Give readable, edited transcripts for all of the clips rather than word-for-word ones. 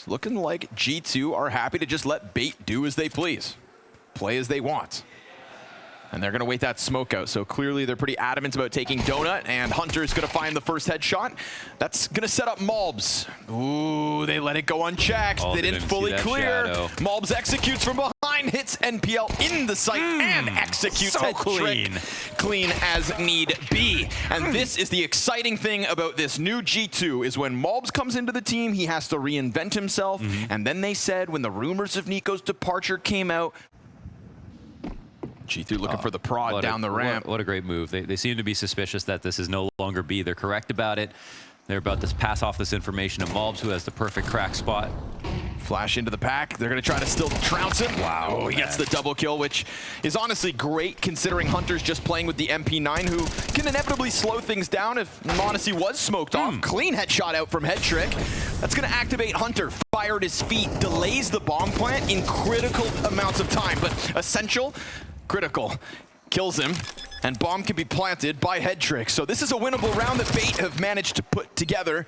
It's looking like G2 are happy to just let Bait do as they please, play as they want. And they're going to wait that smoke out. So clearly they're pretty adamant about taking Donut, and Hunter's going to find the first headshot. That's going to set up Malbs. Ooh, they let it go unchecked. Oh, they didn't fully clear. shadow. Malbs executes from behind, hits NPL in the sight, and executes so head clean. trick. Clean as need be. And this is the exciting thing about this new G2 is when Malbs comes into the team, he has to reinvent himself. And then they said when the rumors of Nico's departure came out, G3 looking for the prod down the ramp. What a great move. They seem to be suspicious that this is no longer B. They're correct about it. They're about to pass off this information to Malbs, who has the perfect crack spot. Flash into the pack. They're going to try to still trounce him. Wow. Oh, he gets the double kill, which is honestly great considering Hunter's just playing with the MP9, who can inevitably slow things down if m0NESY was smoked off. Clean headshot out from Head Trick. That's going to activate Hunter. Fire at his feet, delays the bomb plant in critical amounts of time, but essential. Critical. Kills him, and bomb can be planted by Head Trick. So this is a winnable round that Bait have managed to put together.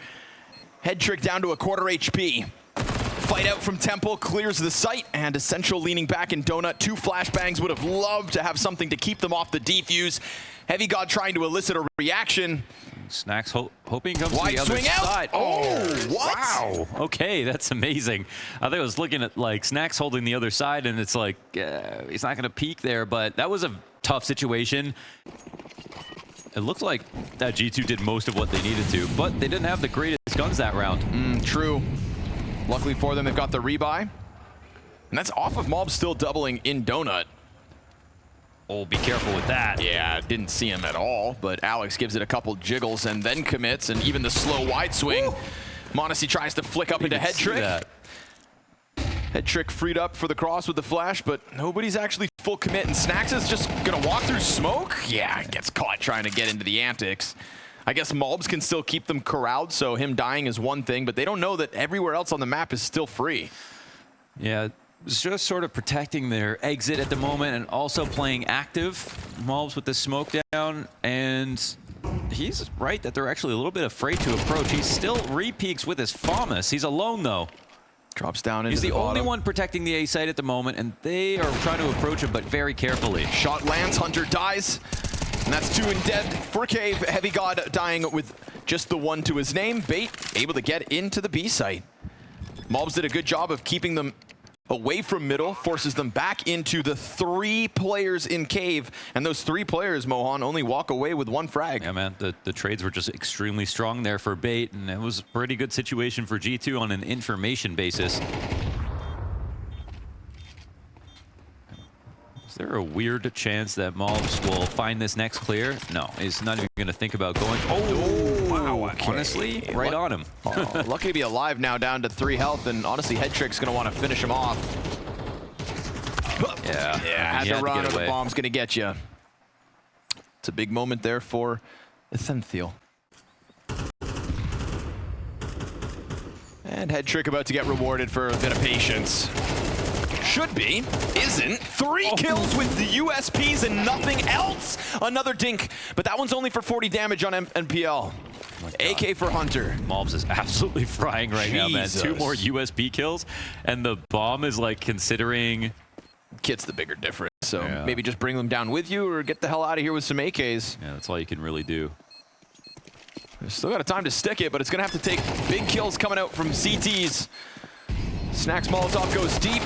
Head Trick down to a quarter HP. Fight out from Temple, clears the site, and Essential leaning back in Donut. 2 flashbangs, would have loved to have something to keep them off the defuse. Heavy God trying to elicit a reaction. Snacks hoping comes Wide to the other swing out. side. Oh, what? Wow. Okay, that's amazing. I think I was looking at like Snacks holding the other side, and it's like he's not going to peek there, but that was a tough situation. It looked like that G2 did most of what they needed to, but they didn't have the greatest guns that round. True. Luckily for them, they've got the rebuy. And that's off of Malbs still doubling in Donut. Oh, be careful with that. Yeah, didn't see him at all, but Alex gives it a couple jiggles and then commits, and even the slow wide swing. m0NESY tries to flick up into Head Trick. Head Trick freed up for the cross with the flash, but nobody's actually full commit, and Snacks is just gonna walk through smoke? Yeah, gets caught trying to get into the antics. I guess Malbs can still keep them corralled, so him dying is one thing, but they don't know that everywhere else on the map is still free. Yeah. Just sort of protecting their exit at the moment and also playing active. Malbs with the smoke down, and he's right that they're actually a little bit afraid to approach. He still re-peeks with his FAMAS. He's alone though. Drops down into He's the bottom. only one protecting the A site at the moment, and they are trying to approach him, but very carefully. Shot lands, Hunter dies, and that's 2 and dead for Cave. Heavy God dying with just the 1 to his name. Bait able to get into the B site. Malbs did a good job of keeping them away from middle, forces them back into the 3 players in Cave, and those 3 players, Mohan, only walk away with 1 frag. Yeah, man, the trades were just extremely strong there for Bait, and it was a pretty good situation for G2 on an information basis. Is there a weird chance that Malbs will find this next clear? No, he's not even going to think about going. Oh, wow. Okay. Honestly, right on him. Oh, lucky to be alive now, down to 3 health, and honestly, Head Trick's going to want to finish him off. Yeah, had to run, or the bomb's going to get you. It's a big moment there for Essential. And Head Trick about to get rewarded for a bit of patience. Should be, isn't. 3 kills with the USPs and nothing else. Another dink, but that one's only for 40 damage on NPL. AK for Hunter. Malbs is absolutely frying right now, man. 2 more USP kills, and the bomb is like considering... Kit's the bigger difference, so maybe just bring them down with you or get the hell out of here with some AKs. Yeah, that's all you can really do. Still got a time to stick it, but it's going to have to take big kills coming out from CTs. Snacks Molotov goes deep.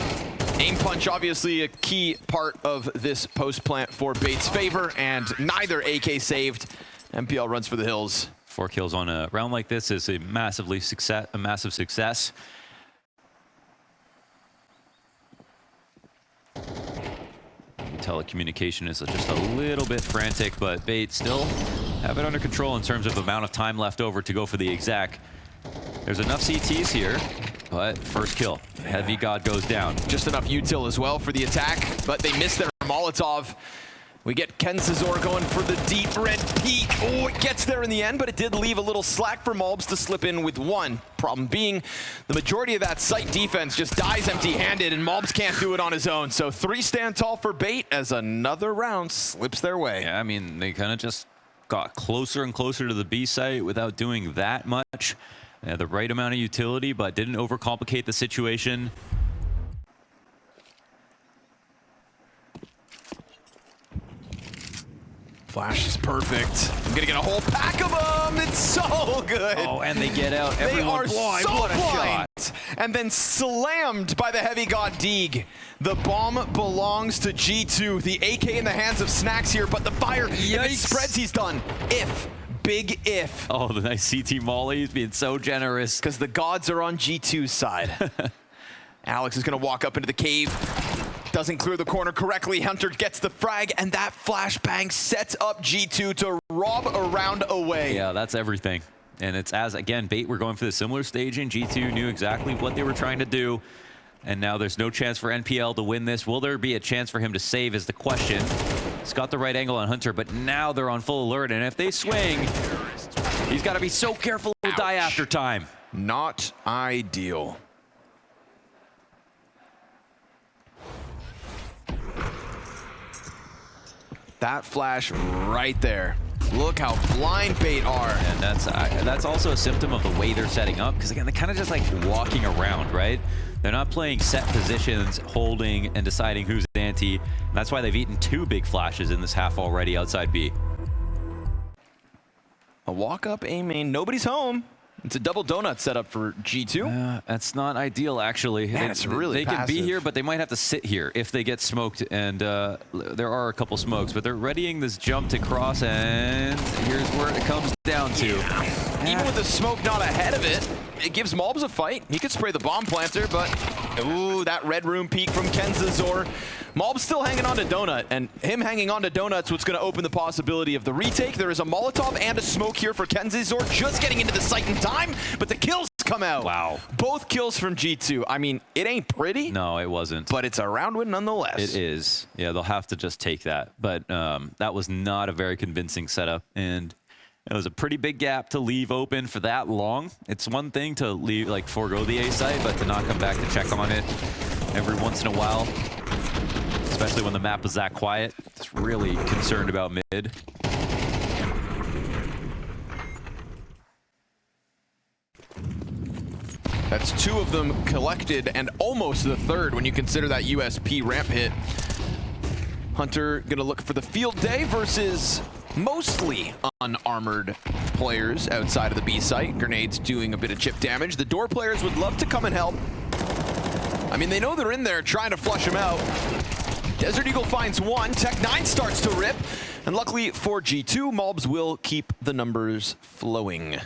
Aim punch, obviously a key part of this post plant for Bait's favor, and neither AK saved. MPL runs for the hills. 4 kills on a round like this is a massive success. Telecommunication is just a little bit frantic, but Bait still have it under control in terms of the amount of time left over to go for the exec. There's enough CTs here, but first kill. Heavy God goes down. Just enough util as well for the attack, but they missed their Molotov. We get Kensazor going for the deep red peak. Oh, it gets there in the end, but it did leave a little slack for Malbs to slip in with 1. Problem being, the majority of that site defense just dies empty-handed, and Malbs can't do it on his own. So 3 stand tall for Bait as another round slips their way. Yeah, I mean, they kind of just got closer and closer to the B site without doing that much. Yeah, the right amount of utility, but didn't overcomplicate the situation. Flash is perfect. I'm gonna get a whole pack of them. It's so good. Oh, and they get out. They Everyone are blind. so What a blind. shot. And then slammed by the heavy god Deeg. The bomb belongs to G2. The AK in the hands of Snacks here, but the fire, if it Yikes. spreads, he's done. Big if. Oh, the nice CT molly. He's being so generous. Because the gods are on G2's side. Alex is gonna walk up into the cave. Doesn't clear the corner correctly. Hunter gets the frag, and that flashbang sets up G2 to rob a round away. Yeah, that's everything. And it's as, again, Bait were going for the similar staging. G2 knew exactly what they were trying to do. And now there's no chance for NPL to win this. Will there be a chance for him to save is the question. He's got the right angle on Hunter, but now they're on full alert. And if they swing, he's got to be so careful to die after time. Not ideal. That flash right there. Look how blind Bait are. And that's also a symptom of the way they're setting up, because again, they're kind of just like walking around, right? They're not playing set positions, holding and deciding who's anti. And that's why they've eaten 2 big flashes in this half already outside B. A walk up A main, nobody's home. It's a double donut setup for G2. That's not ideal, actually. Man, it's really They can be passive. here, but they might have to sit here if they get smoked. And there are a couple smokes, but they're readying this jump to cross, and here's where it comes down to. Even with the smoke not ahead of it, it gives Malbs a fight. He could spray the bomb planter, but ooh, that red room peek from Kenzazor. Malbs still hanging on to Donut, and him hanging on to Donut's what's going to open the possibility of the retake. There is a Molotov and a smoke here for Kenzazor, just getting into the site in time, but the kills come out. Wow. Both kills from G2. I mean, it ain't pretty. No, it wasn't. But it's a round win nonetheless. It is. Yeah, they'll have to just take that. But that was not a very convincing setup. And it was a pretty big gap to leave open for that long. It's one thing to leave, like, forego the A site, but to not come back to check on it every once in a while, especially when the map was that quiet. It's really concerned about mid. That's 2 of them collected and almost the 3rd when you consider that USP ramp hit. Hunter gonna look for the field day versus mostly unarmored players outside of the B site. Grenades doing a bit of chip damage. The door players would love to come and help. I mean, they know they're in there trying to flush them out. Desert Eagle finds 1. Tech9 starts to rip. And luckily for G2, Malbs will keep the numbers flowing.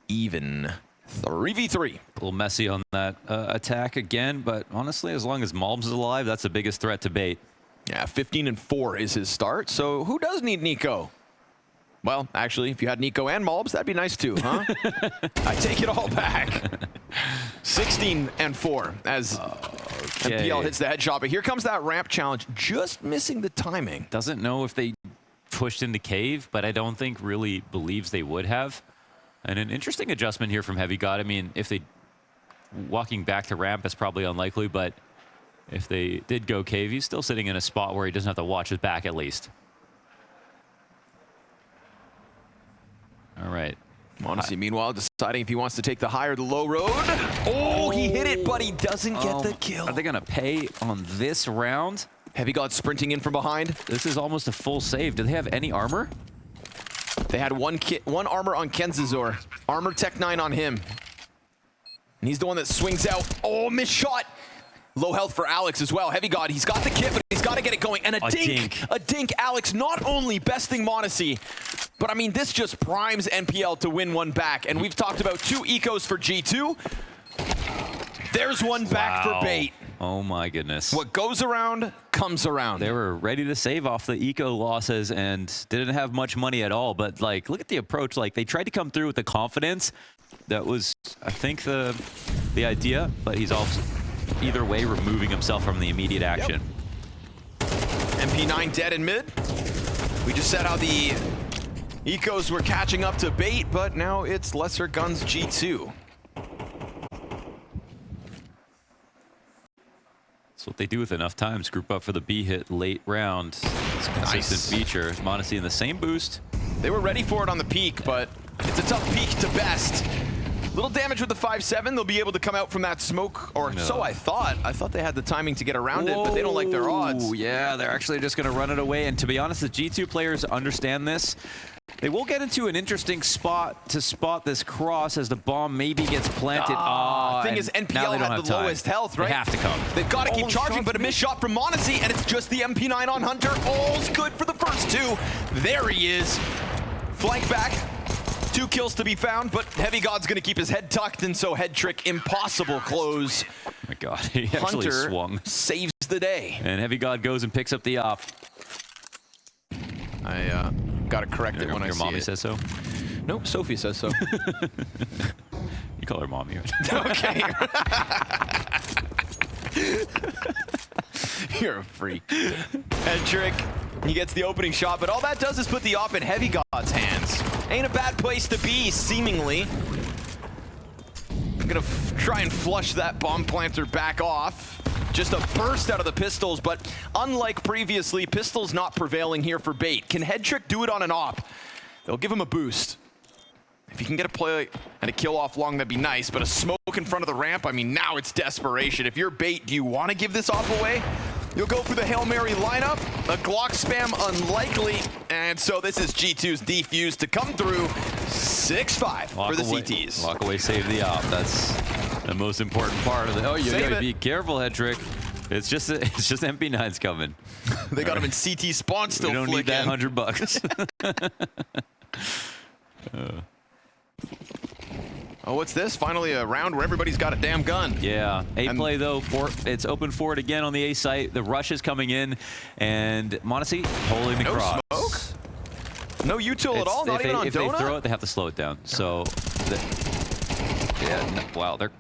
Even 3v3. A little messy on that attack again, but honestly, as long as Malbs is alive, that's the biggest threat to Bait. Yeah, 15-4 is his start. So who does need Nico? Well, actually, if you had Nico and Malbs, that'd be nice too, huh? I take it all back. 16-4 as NPL hits the headshot. But here comes that ramp challenge, just missing the timing. Doesn't know if they pushed into cave, but I don't think really believes they would have. And an interesting adjustment here from Heavy God. I mean, if they walking back to ramp, that's probably unlikely, but if they did go cave, he's still sitting in a spot where he doesn't have to watch his back at least. All right. Monacy, meanwhile, deciding if he wants to take the high or the low road. Oh, he hit it, but he doesn't get the kill. Are they going to pay on this round? Heavy God sprinting in from behind. This is almost a full save. Do they have any armor? They had one armor on Kenzazor. Armor Tech9 on him. And he's the one that swings out. Oh, missed shot. Low health for Alex as well. Heavy God, he's got the kit, but he's got to get it going. And a dink. A dink. Alex not only besting Monacy, but I mean, this just primes NPL to win one back. And we've talked about 2 ecos for G2. There's one back for Bait. Oh my goodness. What goes around comes around. They were ready to save off the eco losses and didn't have much money at all. But like, look at the approach. Like, they tried to come through with the confidence. That was, I think, the idea. But he's also, either way, removing himself from the immediate action. Yep. MP9 dead in mid. We just said how the ecos were catching up to Bait, but now it's Lesser Guns G2. That's what they do with enough times. Group up for the B hit late round. It's a consistent feature. Monacy in the same boost. They were ready for it on the peak, but It's a tough peak to best. Little damage with the 5-7. They'll be able to come out from that smoke, or so I thought. I thought they had the timing to get around it, but they don't like their odds. Yeah, they're actually just going to run it away. And to be honest, the G2 players understand this. They will get into an interesting spot to spot this cross as the bomb maybe gets planted. Thing is, NPL had the lowest health, right? They have to come. They've got to keep charging, but a missed shot from Monacy, and it's just the MP9 on Hunter. All's good for the first two. There he is. Flank back. 2 kills to be found, but Heavy God's going to keep his head tucked, and so head trick, impossible close. Oh my God, he actually Hunter swung. Saves the day. And Heavy God goes and picks up the op. I got to correct it when I see it. Your mommy says so? Nope, Sophie says so. You call her mommy. Okay. You're a freak. Head trick. He gets the opening shot, but all that does is put the op in Heavy God's hands. Ain't a bad place to be, seemingly. I'm gonna try and flush that bomb planter back off. Just a burst out of the pistols, but unlike previously, pistols not prevailing here for bait. Can Head Trick do it on an op? They'll give him a boost. If he can get a play and a kill off long, that'd be nice, but a smoke in front of the ramp, I mean, now it's desperation. If you're bait, do you want to give this op away? You'll go for the Hail Mary lineup. A Glock spam unlikely. And so this is G2's defuse to come through. 6-5 for the CTs. Walk away, save the op. That's the most important part of it. Oh, you gotta be careful, Head Trick. It's just MP9's coming. They got him in CT spawn still. We don't need that $100. Oh, what's this? Finally a round where everybody's got a damn gun. Yeah. A-play, though. It's open for it again on the A site. The rush is coming in, and Monacy holding the cross. No smoke? No util at all? Not even on Donut? If they throw it, they have to slow it down. So, wow, they're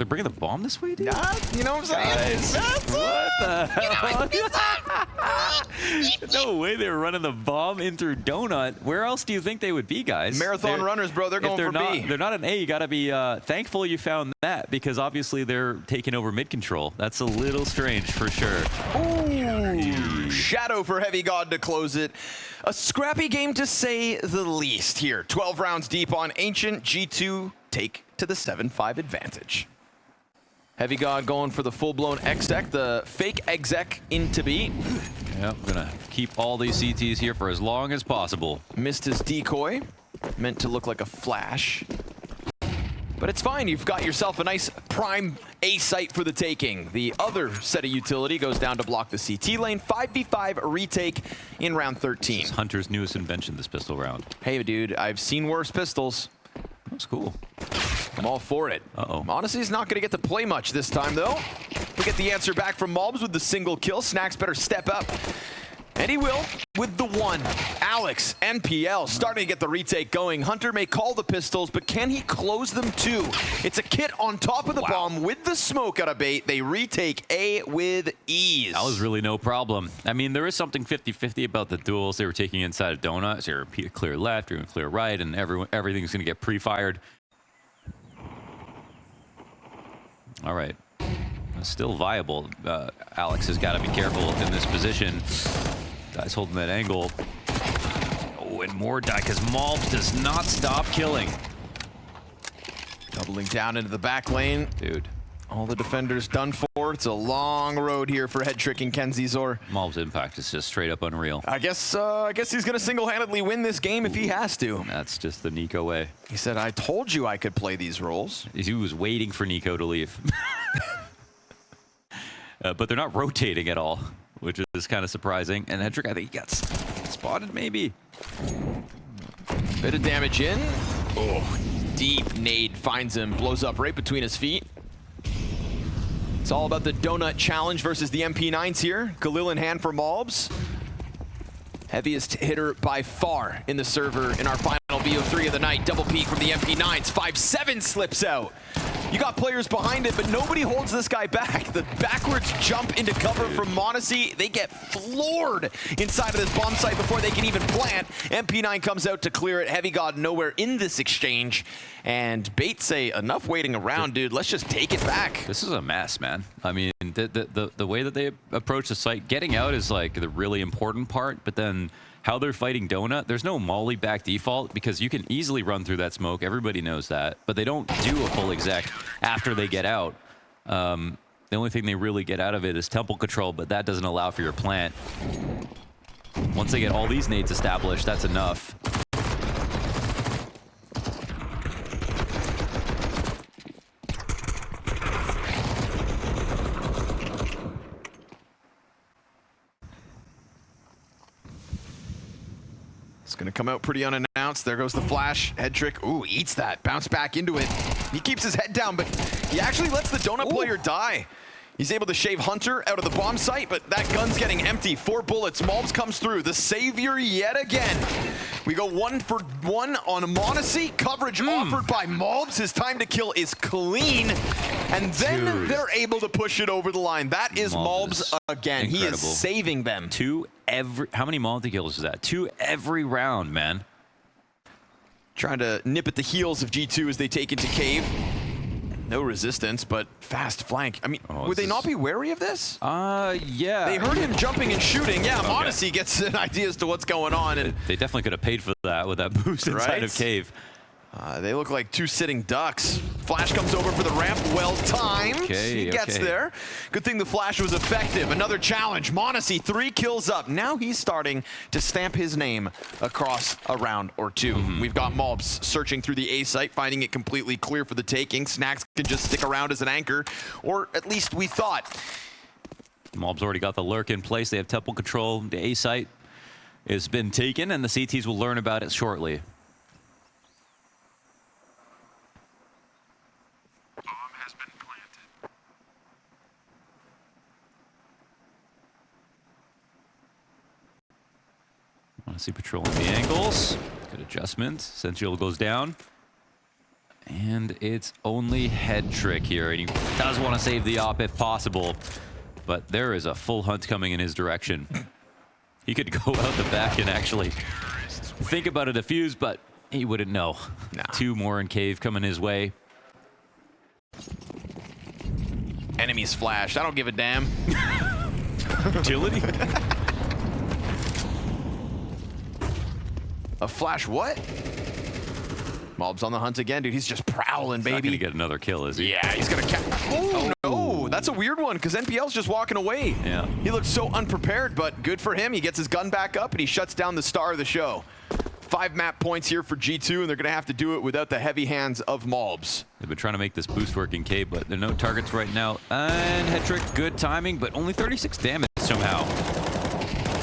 bringing the bomb this way, dude? Yeah, you know what I'm saying? What the hell? No way they were running the bomb in through Donut. Where else do you think they would be, guys? Marathon runners, bro. They're going for B. They're not an A. You got to be thankful you found that, because obviously they're taking over mid control. That's a little strange for sure. Ooh, Shadow for Heavy God to close it. A scrappy game to say the least here. 12 rounds deep on Ancient. G2 take to the 7-5 advantage. Heavy God going for the full-blown exec, the fake exec into B. Yep, gonna keep all these CTs here for as long as possible. Missed his decoy, meant to look like a flash. But it's fine, you've got yourself a nice prime A site for the taking. The other set of utility goes down to block the CT lane. 5v5 retake in round 13. This is Hunter's newest invention, this pistol round. Hey, dude, I've seen worse pistols. That's cool. I'm all for it. Uh-oh. Monacy's not going to get to play much this time, though. We get the answer back from Mobs with the single kill. Snacks better step up. And he will with the one. Alex, NPL, starting to get the retake going. Hunter may call the pistols, but can he close them too? It's a kit on top of the bomb with the smoke out of bait. They retake A with ease. That was really no problem. I mean, there is something 50-50 about the duels they were taking inside of Donuts. They were clear left, you're clear right, and everything's going to get pre-fired. All right. Still viable. Alex has got to be careful in this position. Guy's holding that angle. Oh, and more die because Malbs does not stop killing. Doubling down into the back lane. Dude. All the defenders done for. It's a long road here for Head Trick and Kenzie Zor. Malbs' impact is just straight up unreal. I guess he's going to single-handedly win this game if he has to. That's just the Nico way. He said, I told you I could play these roles. He was waiting for Nico to leave. But they're not rotating at all, which is kind of surprising. And Hedrick, I think he got spotted, maybe. Bit of damage in. Oh, deep nade finds him, blows up right between his feet. It's all about the donut challenge versus the MP9s here. Khalil in hand for Malbs. Heaviest hitter by far in the server in our final BO3 of the night. Double peek from the MP9s. 5-7 slips out. You got players behind it, but nobody holds this guy back. The backwards jump into cover from Monacy. They get floored inside of this bomb site before they can even plant. MP9 comes out to clear it. Heavy God nowhere in this exchange. And Bait say, enough waiting around, dude. Let's just take it back. This is a mess, man. I mean, the way that they approach the site, getting out is like the really important part, but then how they're fighting Donut, there's no molly back default because you can easily run through that smoke. Everybody knows that. But they don't do a full exec after they get out. The only thing they really get out of it is temple control, but that doesn't allow for your plant. Once they get all these nades established, that's enough. It's going to come out pretty unannounced. There goes the flash. Head trick. Ooh, eats that. Bounce back into it. He keeps his head down, but he actually lets the Donut player die. He's able to shave Hunter out of the bomb site, but that gun's getting empty. 4 bullets. Malbs comes through. The savior yet again. We go 1 for 1 on m0NESY. Coverage offered by Malbs. His time to kill is clean. And then they're able to push it over the line. That is Malbs again. Incredible. He is saving them. How many multi-kills is that? 2 every round, man. Trying to nip at the heels of G2 as they take into cave. No resistance, but fast flank. I mean, would they not be wary of this? Yeah. They heard him jumping and shooting. Yeah, m0NESY gets an idea as to what's going on. And they definitely could have paid for that with that boost inside of cave. They look like 2 sitting ducks. Flash comes over for the ramp. Well timed. He gets there. Good thing the flash was effective. Another challenge. m0NESY 3 kills up. Now he's starting to stamp his name across a round or 2. We've got Malbs searching through the A site, finding it completely clear for the taking. Snacks can just stick around as an anchor, or at least we thought. Malbs already got the lurk in place. They have temple control. The A site has been taken, and the CTs will learn about it shortly. m0NESY patrolling the angles. Good adjustment. Sentinel goes down. And it's only head trick here. And he does want to save the op if possible. But there is a full hunt coming in his direction. He could go out the back and actually think about a defuse, but he wouldn't know. Nah. 2 more in cave coming his way. Enemies flashed. I don't give a damn. Utility? A flash what? Malbs on the hunt again, dude. He's just prowling, baby. He's not gonna get another kill, is he? Yeah, he's gonna catch. Oh, no. That's a weird one, because NPL's just walking away. Yeah. He looks so unprepared, but good for him. He gets his gun back up, and he shuts down the star of the show. 5 map points here for G2, and they're gonna have to do it without the heavy hands of Malbs. They've been trying to make this boost work in cave, but there are no targets right now. And head trick, good timing, but only 36 damage somehow.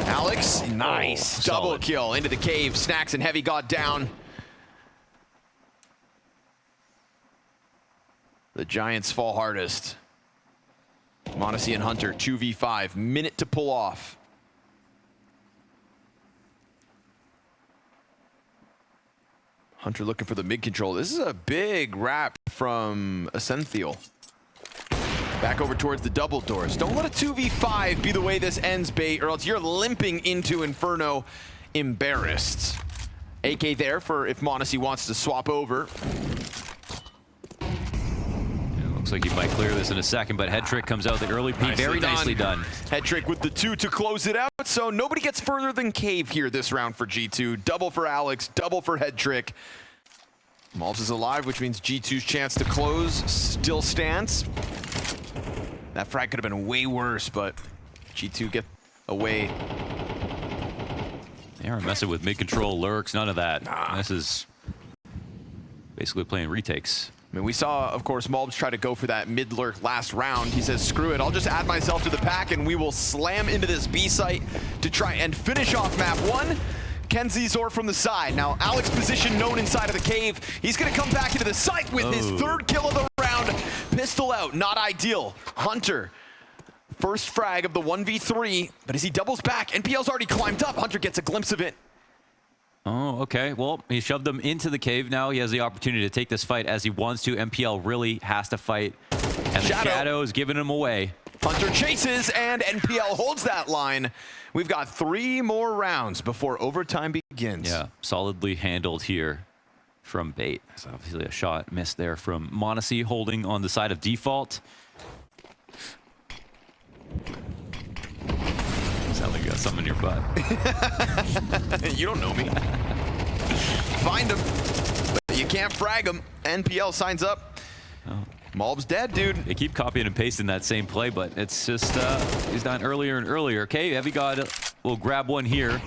Alex, nice. Double kill into the cave. Snacks and Heavy got down. The Giants fall hardest. m0NESY and Hunter, 2v5. Minute to pull off. Hunter looking for the mid control. This is a big wrap from Ascenthiel. Back over towards the double doors. Don't let a 2v5 be the way this ends, bait, or else you're limping into Inferno embarrassed. AK there for if m0NESY wants to swap over. It looks like he might clear this in a second, but head trick comes out the early peek. Very nicely done. Head trick with the 2 to close it out, so nobody gets further than cave here this round for G2. Double for Alex, double for head trick. Malbs is alive, which means G2's chance to close still stands. That frag could have been way worse, but G2 get away. They aren't messing with mid-control lurks, none of that. This is basically playing retakes. I mean, we saw, of course, Malbs try to go for that mid-lurk last round. He says, screw it, I'll just add myself to the pack and we will slam into this B site to try and finish off map 1. Kenzie Zor from the side. Now, Alex position known inside of the cave. He's gonna come back into the site with his 3rd kill of the round. Pistol out, not ideal. Hunter, first frag of the 1v3, but as he doubles back, NPL's already climbed up. Hunter gets a glimpse of it. Oh, okay. Well, he shoved them into the cave now. He has the opportunity to take this fight as he wants to. MPL really has to fight, and the Shadow is giving him away. Hunter chases, and NPL holds that line. We've got 3 more rounds before overtime begins. Yeah, solidly handled here from Bait. So obviously a shot missed there from m0NESY, holding on the side of default. That's how they go. got some in your butt. You don't know me. Find him, but you can't frag him. NPL signs up. Oh. Malb's dead, dude. They keep copying and pasting that same play, but it's just he's dying earlier and earlier. Okay, Heavy God will grab one here.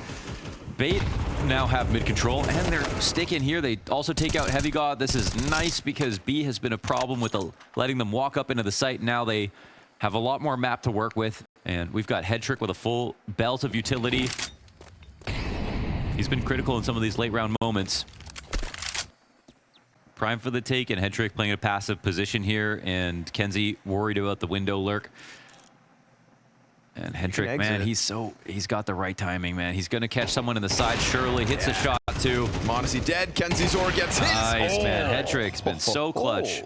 Bait now have mid control, and they're sticking here. They also take out Heavy God. This is nice because B has been a problem with letting them walk up into the site. Now they have a lot more map to work with, and we've got Headtrick with a full belt of utility. He's been critical in some of these late round moments. Prime for the take, and Headtrick playing a passive position here, and Kenzie worried about the window lurk. And Headtrick, man, he's got the right timing, man. He's going to catch someone in the side, surely. Hits a shot, too. m0NESY dead. Kenzie Zor gets his. Nice, man. Headtrick's been so clutch.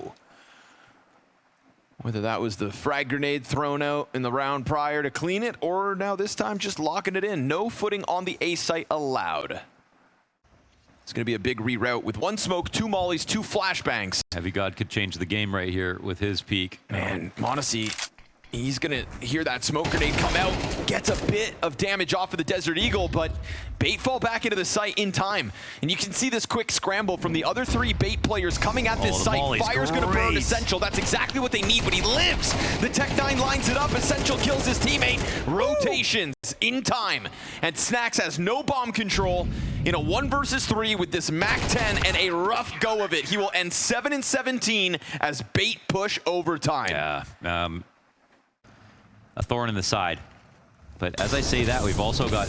Whether that was the frag grenade thrown out in the round prior to clean it, or now this time just locking it in. No footing on the A site allowed. It's going to be a big reroute with 1 smoke, 2 mollies, 2 flashbangs. Heavy God could change the game right here with his peak. Man, m0NESY, he's going to hear that smoke grenade come out. Gets a bit of damage off of the Desert Eagle, but Bait fall back into the site in time. And you can see this quick scramble from the other 3 Bait players coming at this site. Fire's going to burn Essential. That's exactly what they need, but he lives. The Tech9 lines it up. Essential kills his teammate. Rotations in time. And Snacks has no bomb control in a 1 versus 3 with this MAC-10 and a rough go of it. He will end 7-17 as Bait push overtime. Yeah, a thorn in the side. But as I say that, we've also got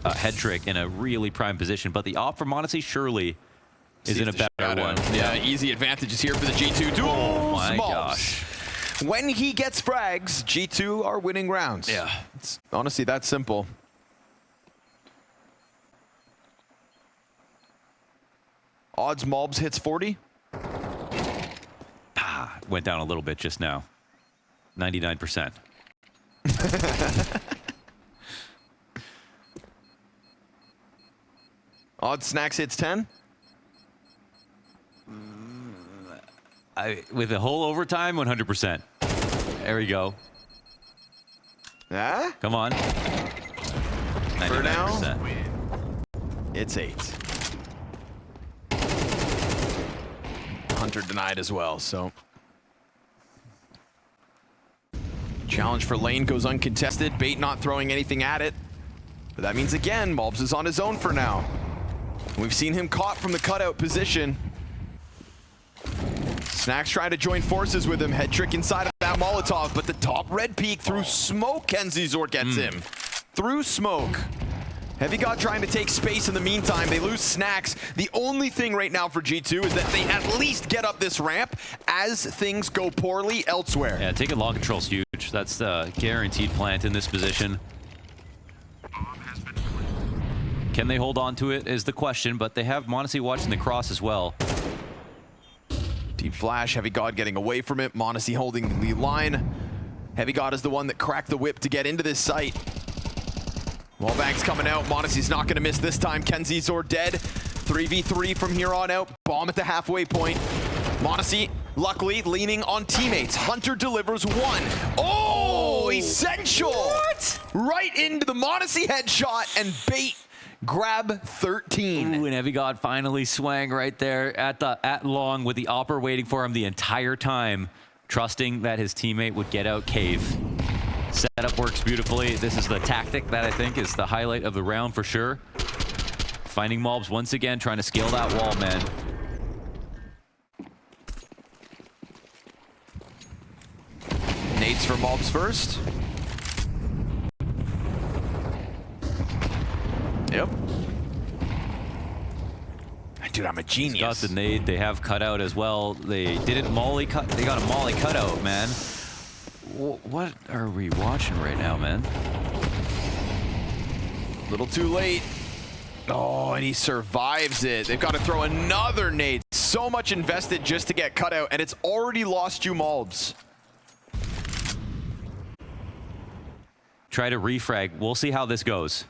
Headtrick in a really prime position. But the op for m0NESY surely is in a better one. Yeah, easy advantages here for the G2 duel. Oh my gosh. When he gets frags, G2 are winning rounds. Yeah. It's honestly that simple. Odds Malbs hits 40. Went down a little bit just now. 99%. Odds Snacks hits 10. With the whole overtime, 100%. There we go. Yeah? Come on. 99%. For now, it's 8. Hunter denied as well, so. Challenge for lane goes uncontested. Bait not throwing anything at it. But that means, again, Malbs is on his own for now. We've seen him caught from the cutout position. Snacks trying to join forces with him. Headtrick inside of that Molotov, but the top red peak through smoke. Kenzie Zor gets him. Through smoke. Heavy God trying to take space in the meantime. They lose Snacks. The only thing right now for G2 is that they at least get up this ramp as things go poorly elsewhere. Yeah, taking long control is huge. That's the guaranteed plant in this position. Can they hold on to it is the question, but they have m0NESY watching the cross as well. Deep flash, Heavy God getting away from it. m0NESY holding the line. Heavy God is the one that cracked the whip to get into this site. Wallbang's coming out. m0NESY's not going to miss this time. Kenzie Zor dead. 3v3 from here on out. Bomb at the halfway point. m0NESY, luckily, leaning on teammates. Hunter delivers 1. Oh, Essential! What? Right into the m0NESY headshot, and Bait grab 13. Ooh, and Heavy God finally swang right there at long with the opper waiting for him the entire time, trusting that his teammate would get out cave. Setup works beautifully. This is the tactic that I think is the highlight of the round for sure. Finding Malbs once again, trying to scale that wall, man. Nades for Malbs first. Yep. Dude, I'm a genius. He's got the nade. They have cutout as well. They didn't molly cut. They got a molly cutout, man. What are we watching right now, man? Little too late. Oh, and he survives it. They've got to throw another nade. So much invested just to get cut out, and it's already lost you Malbs. Try to refrag. We'll see how this goes.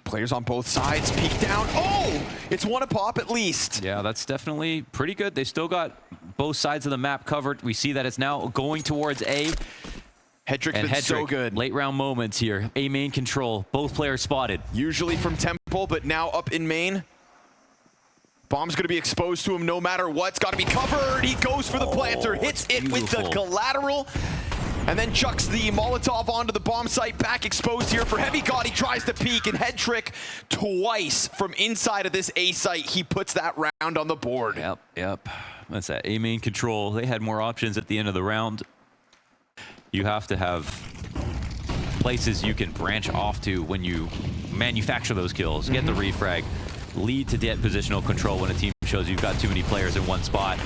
Players on both sides peek down. Oh, it's 1 a pop at least. Yeah, that's definitely pretty good. They still got both sides of the map covered. We see that it's now going towards A. Hedrick's been so good. Late round moments here. A main control. Both players spotted. Usually from Temple, but now up in main. Bomb's going to be exposed to him no matter what. It's got to be covered. He goes for the planter, hits it with the collateral, and then chucks the Molotov onto the bomb site. Back exposed here for Heavy God. He tries to peek, and Hedrick twice from inside of this A site. He puts that round on the board. Yep. That's that A main control. They had more options at the end of the round. You have to have places you can branch off to when you manufacture those kills. Get the refrag. Lead to dead positional control when a team shows you've got too many players in one spot.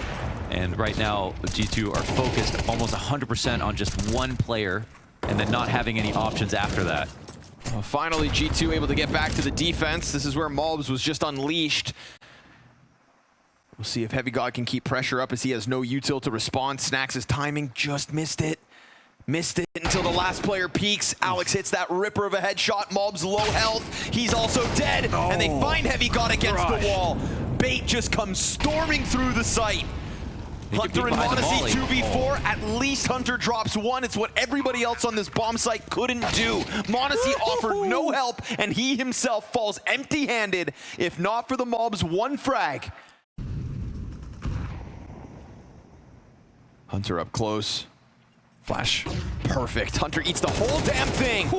And right now, G2 are focused almost 100% on just one player and then not having any options after that. Well, finally, G2 able to get back to the defense. This is where Malbs was just unleashed. We'll see if Heavy God can keep pressure up as he has no util to respond. Snacks' timing just missed it. Missed it until the last player peeks. Alex hits that ripper of a headshot. Malbs low health. He's also dead. And they find Heavy God against the wall. Bait just comes storming through the site. Hunter and m0NESY 2v4. At least Hunter drops one. It's what everybody else on this bomb site couldn't do. m0NESY offered no help, and he himself falls empty-handed, if not for the Malbs one frag. Hunter up close. Flash, perfect. Hunter eats the whole damn thing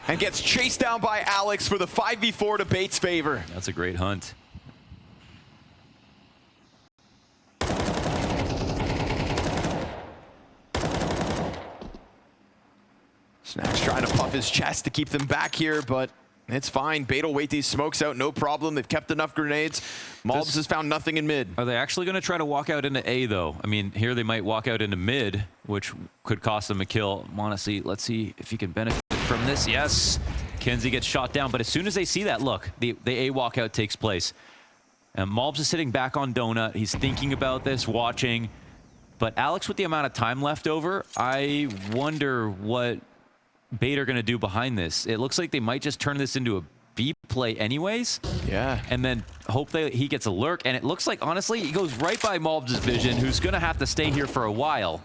and gets chased down by Alex for the 5v4 to Bait's favor. That's a great hunt. Snacks trying to puff his chest to keep them back here, but it's fine. Bait will wait these smokes out, no problem. They've kept enough grenades. Malbs has found nothing in mid. Are they actually going to try to walk out into A, though? I mean, here they might walk out into mid, which could cost them a kill. m0NESY, let's see if he can benefit from this. Yes, Kenzie gets shot down, but as soon as they see that, look, the A walkout takes place. And Malbs is sitting back on Donut. He's thinking about this, watching. But Alex, with the amount of time left over, I wonder what Bait are going to do behind this. It looks like they might just turn this into a B play anyways. Yeah. And then hope that he gets a lurk. And it looks like, honestly, he goes right by Malbs' vision, who's going to have to stay here for a while.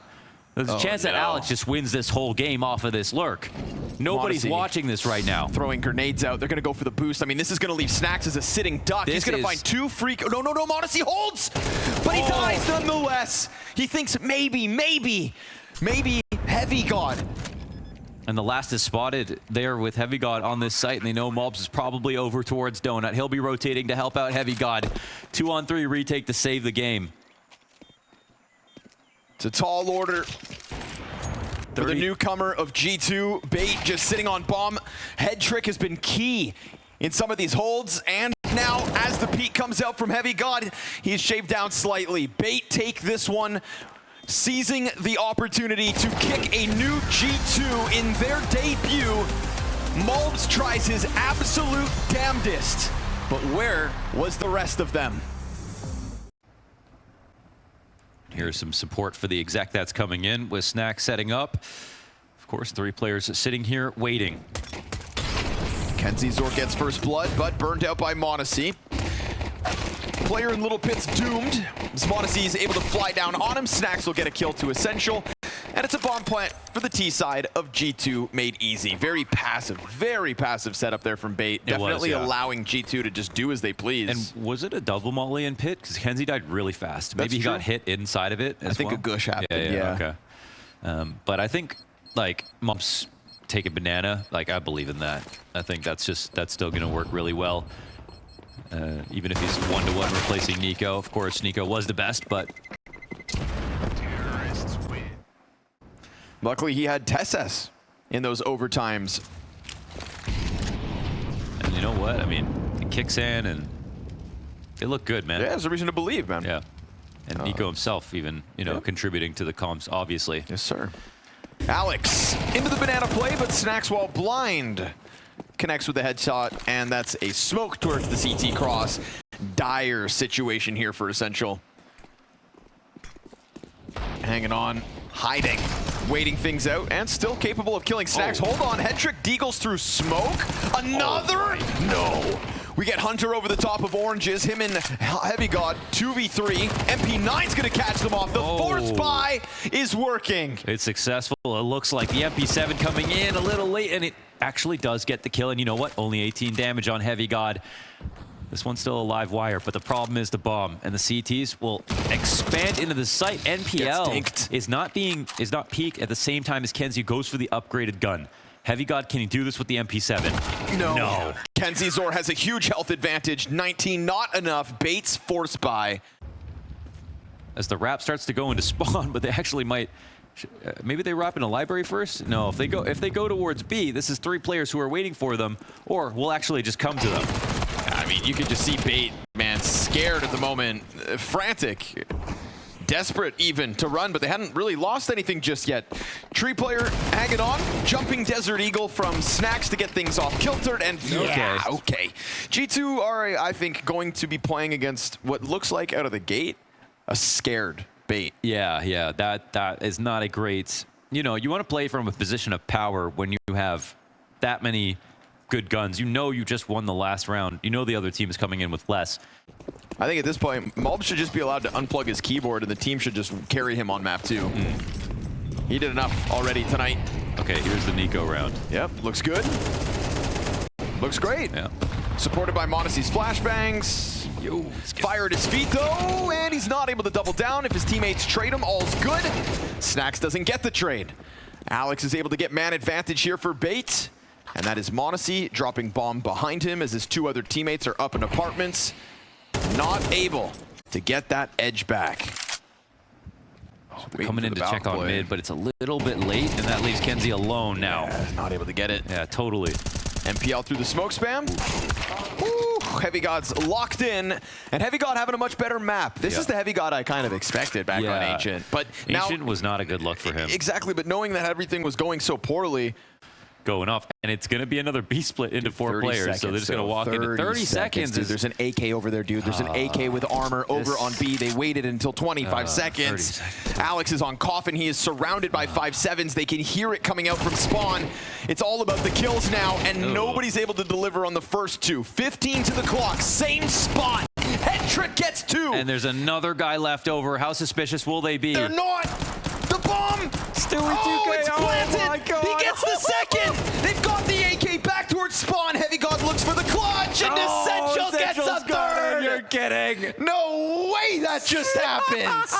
There's a chance that Alex just wins this whole game off of this lurk. Nobody's m0NESY watching this right now. Throwing grenades out. They're going to go for the boost. I mean, this is going to leave Snacks as a sitting duck. He's going to find two free... No, m0NESY holds! But he dies nonetheless. He thinks maybe Heavy God. And the last is spotted there with Heavy God on this site, and they know Malbs is probably over towards Donut. He'll be rotating to help out Heavy God. 2-on-3 retake to save the game. It's a tall order for the newcomer of G2. Bait just sitting on bomb. Head trick has been key in some of these holds, and now as the peak comes out from Heavy God, he's shaved down slightly. Bait take this one, seizing the opportunity to kick a new G2 in their debut. Malbs tries his absolute damnedest, but where was the rest of them? Here's some support for the exec that's coming in with Snack setting up. Of course, 3 players sitting here waiting. Kenzie Zor gets first blood, but burned out by m0NESY. Player in Little Pit's doomed. m0NESY is able to fly down on him. Snacks will get a kill to Essential. And it's a bomb plant for the T side of G2 made easy. Very passive setup there from Bait. Definitely allowing G2 to just do as they please. And was it a double molly in pit? Because Kenzie died really fast. Maybe he got hit inside of it as well. I think a gush happened, yeah. Okay. But I think, like, Mumps take a banana. Like, I believe in that. I think that's still going to work really well. Even if he's 1-to-1 replacing Nico. Of course, Nico was the best, but... Luckily, he had Tesses in those overtimes. And you know what? I mean, it kicks in, and they look good, man. Yeah, there's a reason to believe, man. Yeah. And Nico himself even, contributing to the comms, obviously. Yes, sir. Alex into the banana play, but Snacks while blind. Connects with the headshot, and that's a smoke towards the CT cross. Dire situation here for Essential. Hanging on, hiding, waiting things out, and still capable of killing Snacks. Hold on, Hedrick deagles through smoke. Another? No. We get Hunter over the top of Oranges. Him and Heavy God, 2v3. MP9's going to catch them off. The force buy is working. It's successful. It looks like the MP7 coming in a little late, and it actually does get the kill. And you know what? Only 18 damage on Heavy God. This one's still a live wire, but the problem is the bomb, and the CTs will expand into the site. NPL is not peaked at the same time as Kenzie goes for the upgraded gun. Heavy God, can he do this with the MP7? No. Kenzie Zor has a huge health advantage. 19, not enough. Bates force buy. As the wrap starts to go into spawn, but they actually might. Maybe they wrap in a library first? No, if they go towards B, this is 3 players who are waiting for them, or we'll actually just come to them. I mean, you could just see Bait, man, scared at the moment, frantic, desperate even to run, but they hadn't really lost anything just yet. Tree player hanging on, jumping Desert Eagle from Snacks to get things off kiltered, and okay. G2 are, I think, going to be playing against what looks like out of the gate, a scared Bait. Yeah, that is not a great, you know, you want to play from a position of power when you have that many good guns. You know you just won the last round. You know the other team is coming in with less. I think at this point, Mulb should just be allowed to unplug his keyboard and the team should just carry him on map 2. He did enough already tonight. Okay, here's the Nico round. Yep, looks good. Looks great. Yeah. Supported by Monacy's flashbangs. Fired his feet though, and he's not able to double down. If his teammates trade him, all's good. Snacks doesn't get the trade. Alex is able to get man advantage here for Bait. And that is Monacy dropping bomb behind him as his 2 other teammates are up in apartments. Not able to get that edge back. Coming in to check on mid, but it's a little bit late, and that leaves Kenzie alone now. Yeah, not able to get it. Yeah, totally. MPL through the smoke spam. Ooh, Heavy God's locked in, and Heavy God having a much better map. This is the Heavy God I kind of expected back on Ancient. But Ancient was not a good look for him. Exactly, but knowing that everything was going so poorly. Going off, and it's going to be another B split into 4 players, so they're just going to walk into 30 seconds. Dude, there's an AK over there, dude. There's an AK with armor over on B. They waited until 25 seconds. Alex is on Coffin. He is surrounded by 5-7s. They can hear it coming out from spawn. It's all about the kills now, and nobody's able to deliver on the first 2. 15 to the clock, same spot. Head trick gets 2. And there's another guy left over. How suspicious will they be? They're not. The bomb. Stewie 2K. It's planted. Oh my God. He gets the second. They've got the AK back towards spawn. Heavy God looks for the clutch, and Essential gets a third. You're kidding. No way that just happens.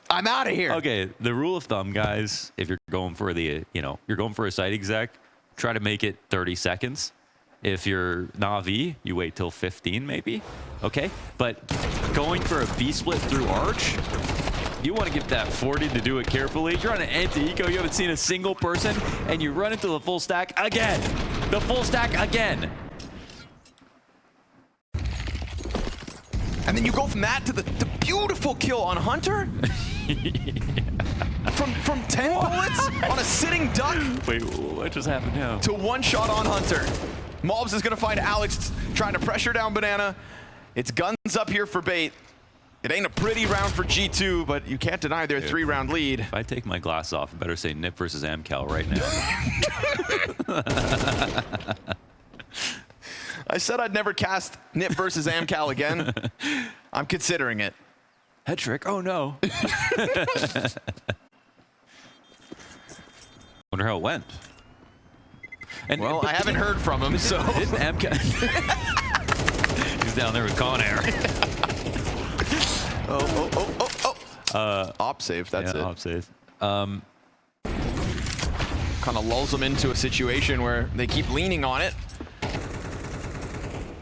I'm out of here. Okay, the rule of thumb, guys, if you're going for the, you're going for a site exec, try to make it 30 seconds. If you're Na'Vi, you wait till 15 maybe, okay? But going for a B split through Arch, you want to give that 40 to do it carefully. You're on an anti-eco, you haven't seen a single person, and you run into the full stack again. The full stack again. And then you go from that to the beautiful kill on Hunter? From 10 bullets on a sitting duck? Wait, what just happened now? To 1 shot on Hunter. Mobs is going to find Alex trying to pressure down Banana. It's guns up here for Bait. It ain't a pretty round for G2, but you can't deny their 3-round lead. If I take my glass off, I better say Nip versus Amcal right now. I said I'd never cast Nip versus Amcal again. I'm considering it. Head trick? Oh no. Wonder how it went. And, well, I haven't heard from him, so. Didn't Amcal... He's down there with Con Air. Op save, that's it. Op save. Kind of lulls them into a situation where they keep leaning on it.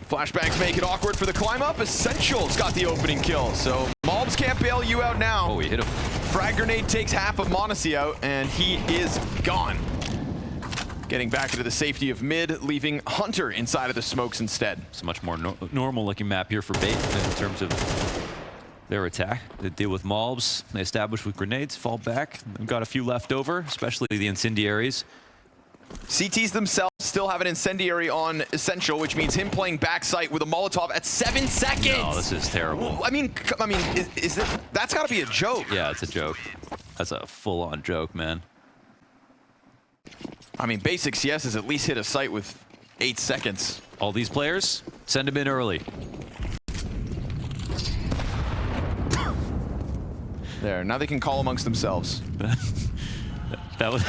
Flashbangs make it awkward for the climb up. Essential's got the opening kill, so Mobs can't bail you out now. Oh, he hit him. Frag grenade takes half of Monacy out, and he is gone. Getting back into the safety of mid, leaving Hunter inside of the smokes instead. It's a much more normal looking map here for Bait in terms of their attack. They deal with mobs, they establish with grenades, fall back. They've got a few left over, especially the incendiaries. CTs themselves still have an incendiary on Essential, which means him playing backside with a Molotov at 7 seconds. No, this is terrible. I mean, is that's got to be a joke. Yeah, it's a joke. That's a full-on joke, man. I mean, basic CS is at least hit a site with 8 seconds. All these players, send them in early. There, now they can call amongst themselves. That was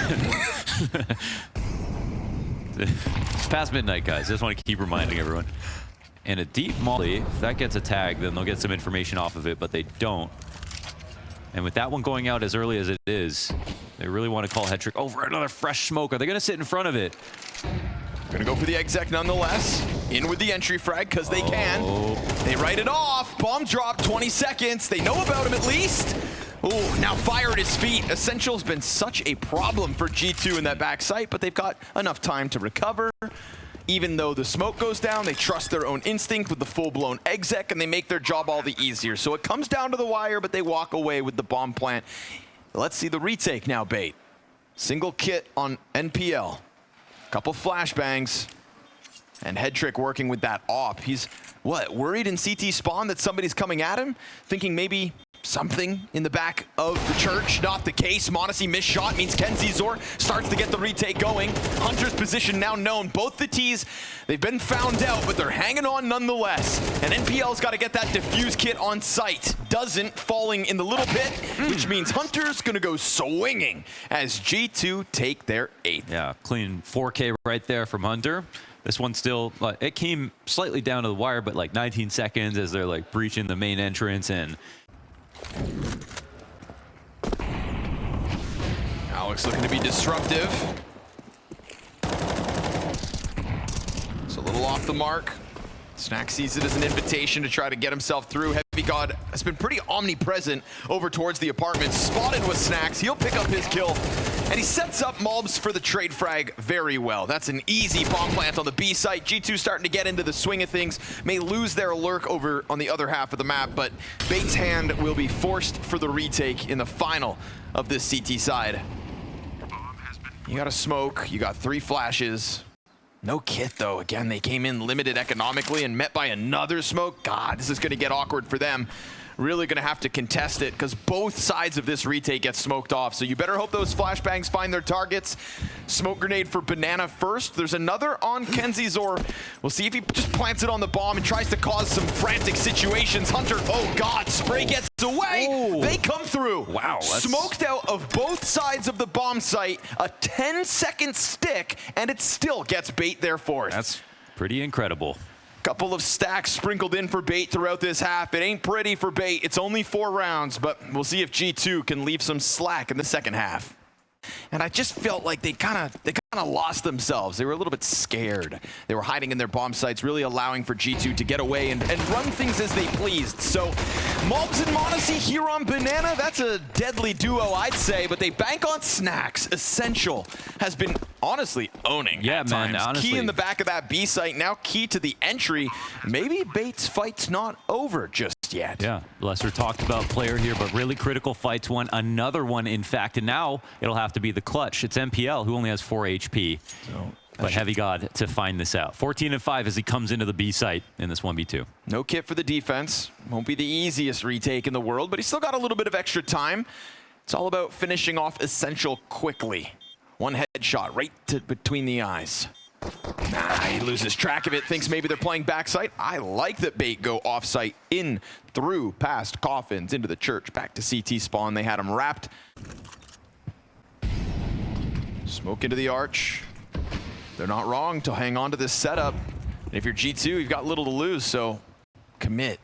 it's past midnight, guys. Just want to keep reminding everyone. And a deep molly, if that gets a tag, then they'll get some information off of it, but they don't. And with that one going out as early as it is, they really want to call head trick over another fresh smoke. Are they going to sit in front of it? Gonna go for the exec nonetheless. In with the entry frag, because they can. They write it off. Bomb drop, 20 seconds. They know about him at least. Oh, now fire at his feet. Essential's been such a problem for G2 in that back site, but they've got enough time to recover. Even though the smoke goes down, they trust their own instinct with the full-blown exec, and they make their job all the easier. So it comes down to the wire, but they walk away with the bomb plant. Let's see the retake now, Bait. Single kit on NPL. Couple flashbangs. And head trick working with that op. He's, what, worried in CT spawn that somebody's coming at him? Thinking maybe something in the back of the church. Not the case. m0NESY missed shot means KenZor starts to get the retake going. Hunter's position now known. Both the T's, they've been found out, but they're hanging on nonetheless. And NPL's got to get that defuse kit on site. Doesn't, falling in the little pit, which means Hunter's going to go swinging as G2 take their 8th. Yeah, clean 4K right there from Hunter. This one still, it came slightly down to the wire, but like 19 seconds as they're like breaching the main entrance, and Alex looking to be disruptive. It's a little off the mark. Snack sees it as an invitation to try to get himself through. Heavy God has been pretty omnipresent over towards the apartment. Spotted with Snacks. He'll pick up his kill. And he sets up Mulbs for the trade frag very well. That's an easy bomb plant on the B site. G2 starting to get into the swing of things. May lose their lurk over on the other half of the map, but Bait's hand will be forced for the retake in the final of this CT side. You got a smoke. You got 3 flashes. No kit, though. Again, they came in limited economically and met by another smoke. God, this is going to get awkward for them. Really going to have to contest it because both sides of this retake get smoked off. So you better hope those flashbangs find their targets. Smoke grenade for Banana first. There's another on KenZor. We'll see if he just plants it on the bomb and tries to cause some frantic situations. Hunter, oh God, spray gets away. Oh. They come through. Wow. Smoked out of both sides of the bomb site. A 10-second stick, and it still gets Bait there for it. that's pretty incredible. Couple of stacks sprinkled in for Bait throughout this half. It ain't pretty for Bait. It's only 4 rounds, but we'll see if G2 can leave some slack in the second half. And I just felt like they kind of lost themselves. They were a little bit scared. They were hiding in their bomb sites, really allowing for G2 to get away and run things as they pleased. So Mulbs and m0NESY here on Banana, that's a deadly duo, I'd say, but they bank on Snacks. Essential has been honestly owning at times. Honestly. Key in the back of that B site, now key to the entry. Maybe Bait's fight's not over just yet. Yeah, lesser talked about player here, but really critical fights won. Another one, in fact, and now it'll have to be the clutch. It's NPL, who only has 4 HP. But Heavy God to find this out. 14-5 as he comes into the B site in this 1v2. No kit for the defense. Won't be the easiest retake in the world, but he's still got a little bit of extra time. It's all about finishing off Essential quickly. One headshot right between the eyes. Nah, he loses track of it, thinks maybe they're playing backside. I like that Bait go offsite, in, through, past coffins, into the church, back to CT spawn. They had him wrapped. Smoke into the arch. They're not wrong to hang on to this setup. And if you're G2, you've got little to lose, so commit.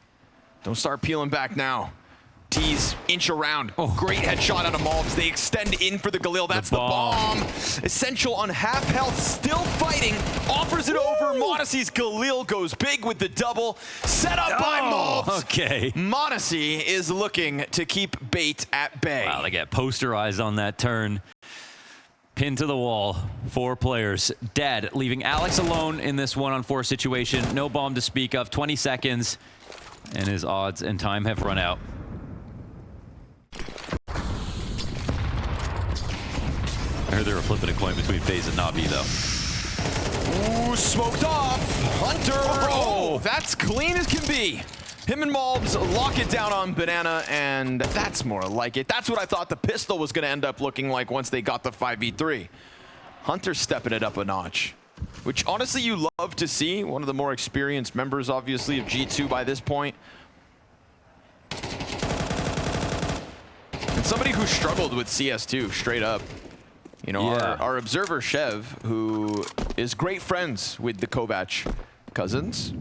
Don't start peeling back now. T's inch around. Oh. Great headshot out of Mulbs. They extend in for the Galil. That's the bomb. Essential on half health, still fighting. Offers it over. m0NESY's Galil goes big with the double. Set up by Mulbs. Okay. m0NESY is looking to keep Bait at bay. Wow, they get posterized on that turn. Pinned to the wall. 4 players dead, leaving Alex alone in this 1-on-4 situation. No bomb to speak of. 20 seconds, and his odds and time have run out. I heard they were flipping a coin between FaZe and Navi, though. Ooh, smoked off. Hunter. Oh, that's clean as can be. Him and Mulbs lock it down on Banana, and that's more like it. That's what I thought the pistol was going to end up looking like once they got the 5v3. Hunter stepping it up a notch. which honestly you love to see. One of the more experienced members, obviously, of G2 by this point. And somebody who struggled with CS2 straight up. You know, our observer Chev, who is great friends with the Kovac cousins,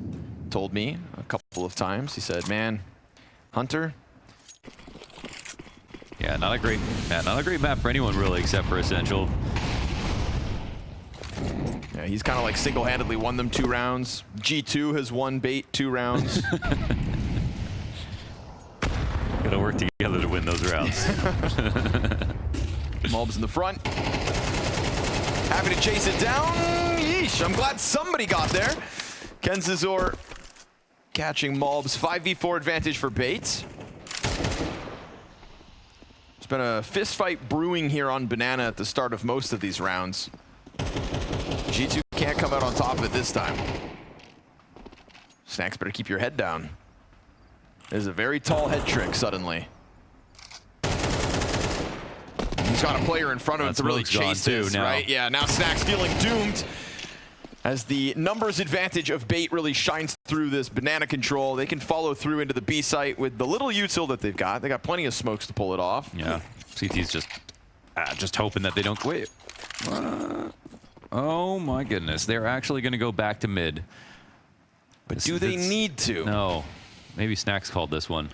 told me a couple of times. He said, "Man, Hunter." Yeah, not a great map for anyone really, except for Essential. Yeah, he's kind of like single-handedly won them 2 rounds. G2 has won Bait 2 rounds. Gotta work together to win those rounds. Mulb's in the front. Happy to chase it down. Yeesh, I'm glad somebody got there. Kenzizor catching Mulb's 5v4 advantage for Bait. There's been a fist fight brewing here on Banana at the start of most of these rounds. G2 can't come out on top of it this time. Snacks, better keep your head down. There's a very tall head trick suddenly. He's got a player in front of him to really chase this, right? Yeah, now Snacks feeling doomed as the numbers advantage of Bait really shines through this Banana control. They can follow through into the B site with the little util that they've got. They got plenty of smokes to pull it off. Yeah, CT's just hoping that they don't quit. Oh my goodness, they're actually going to go back to mid. But do they need to? No. Maybe Snacks called this one.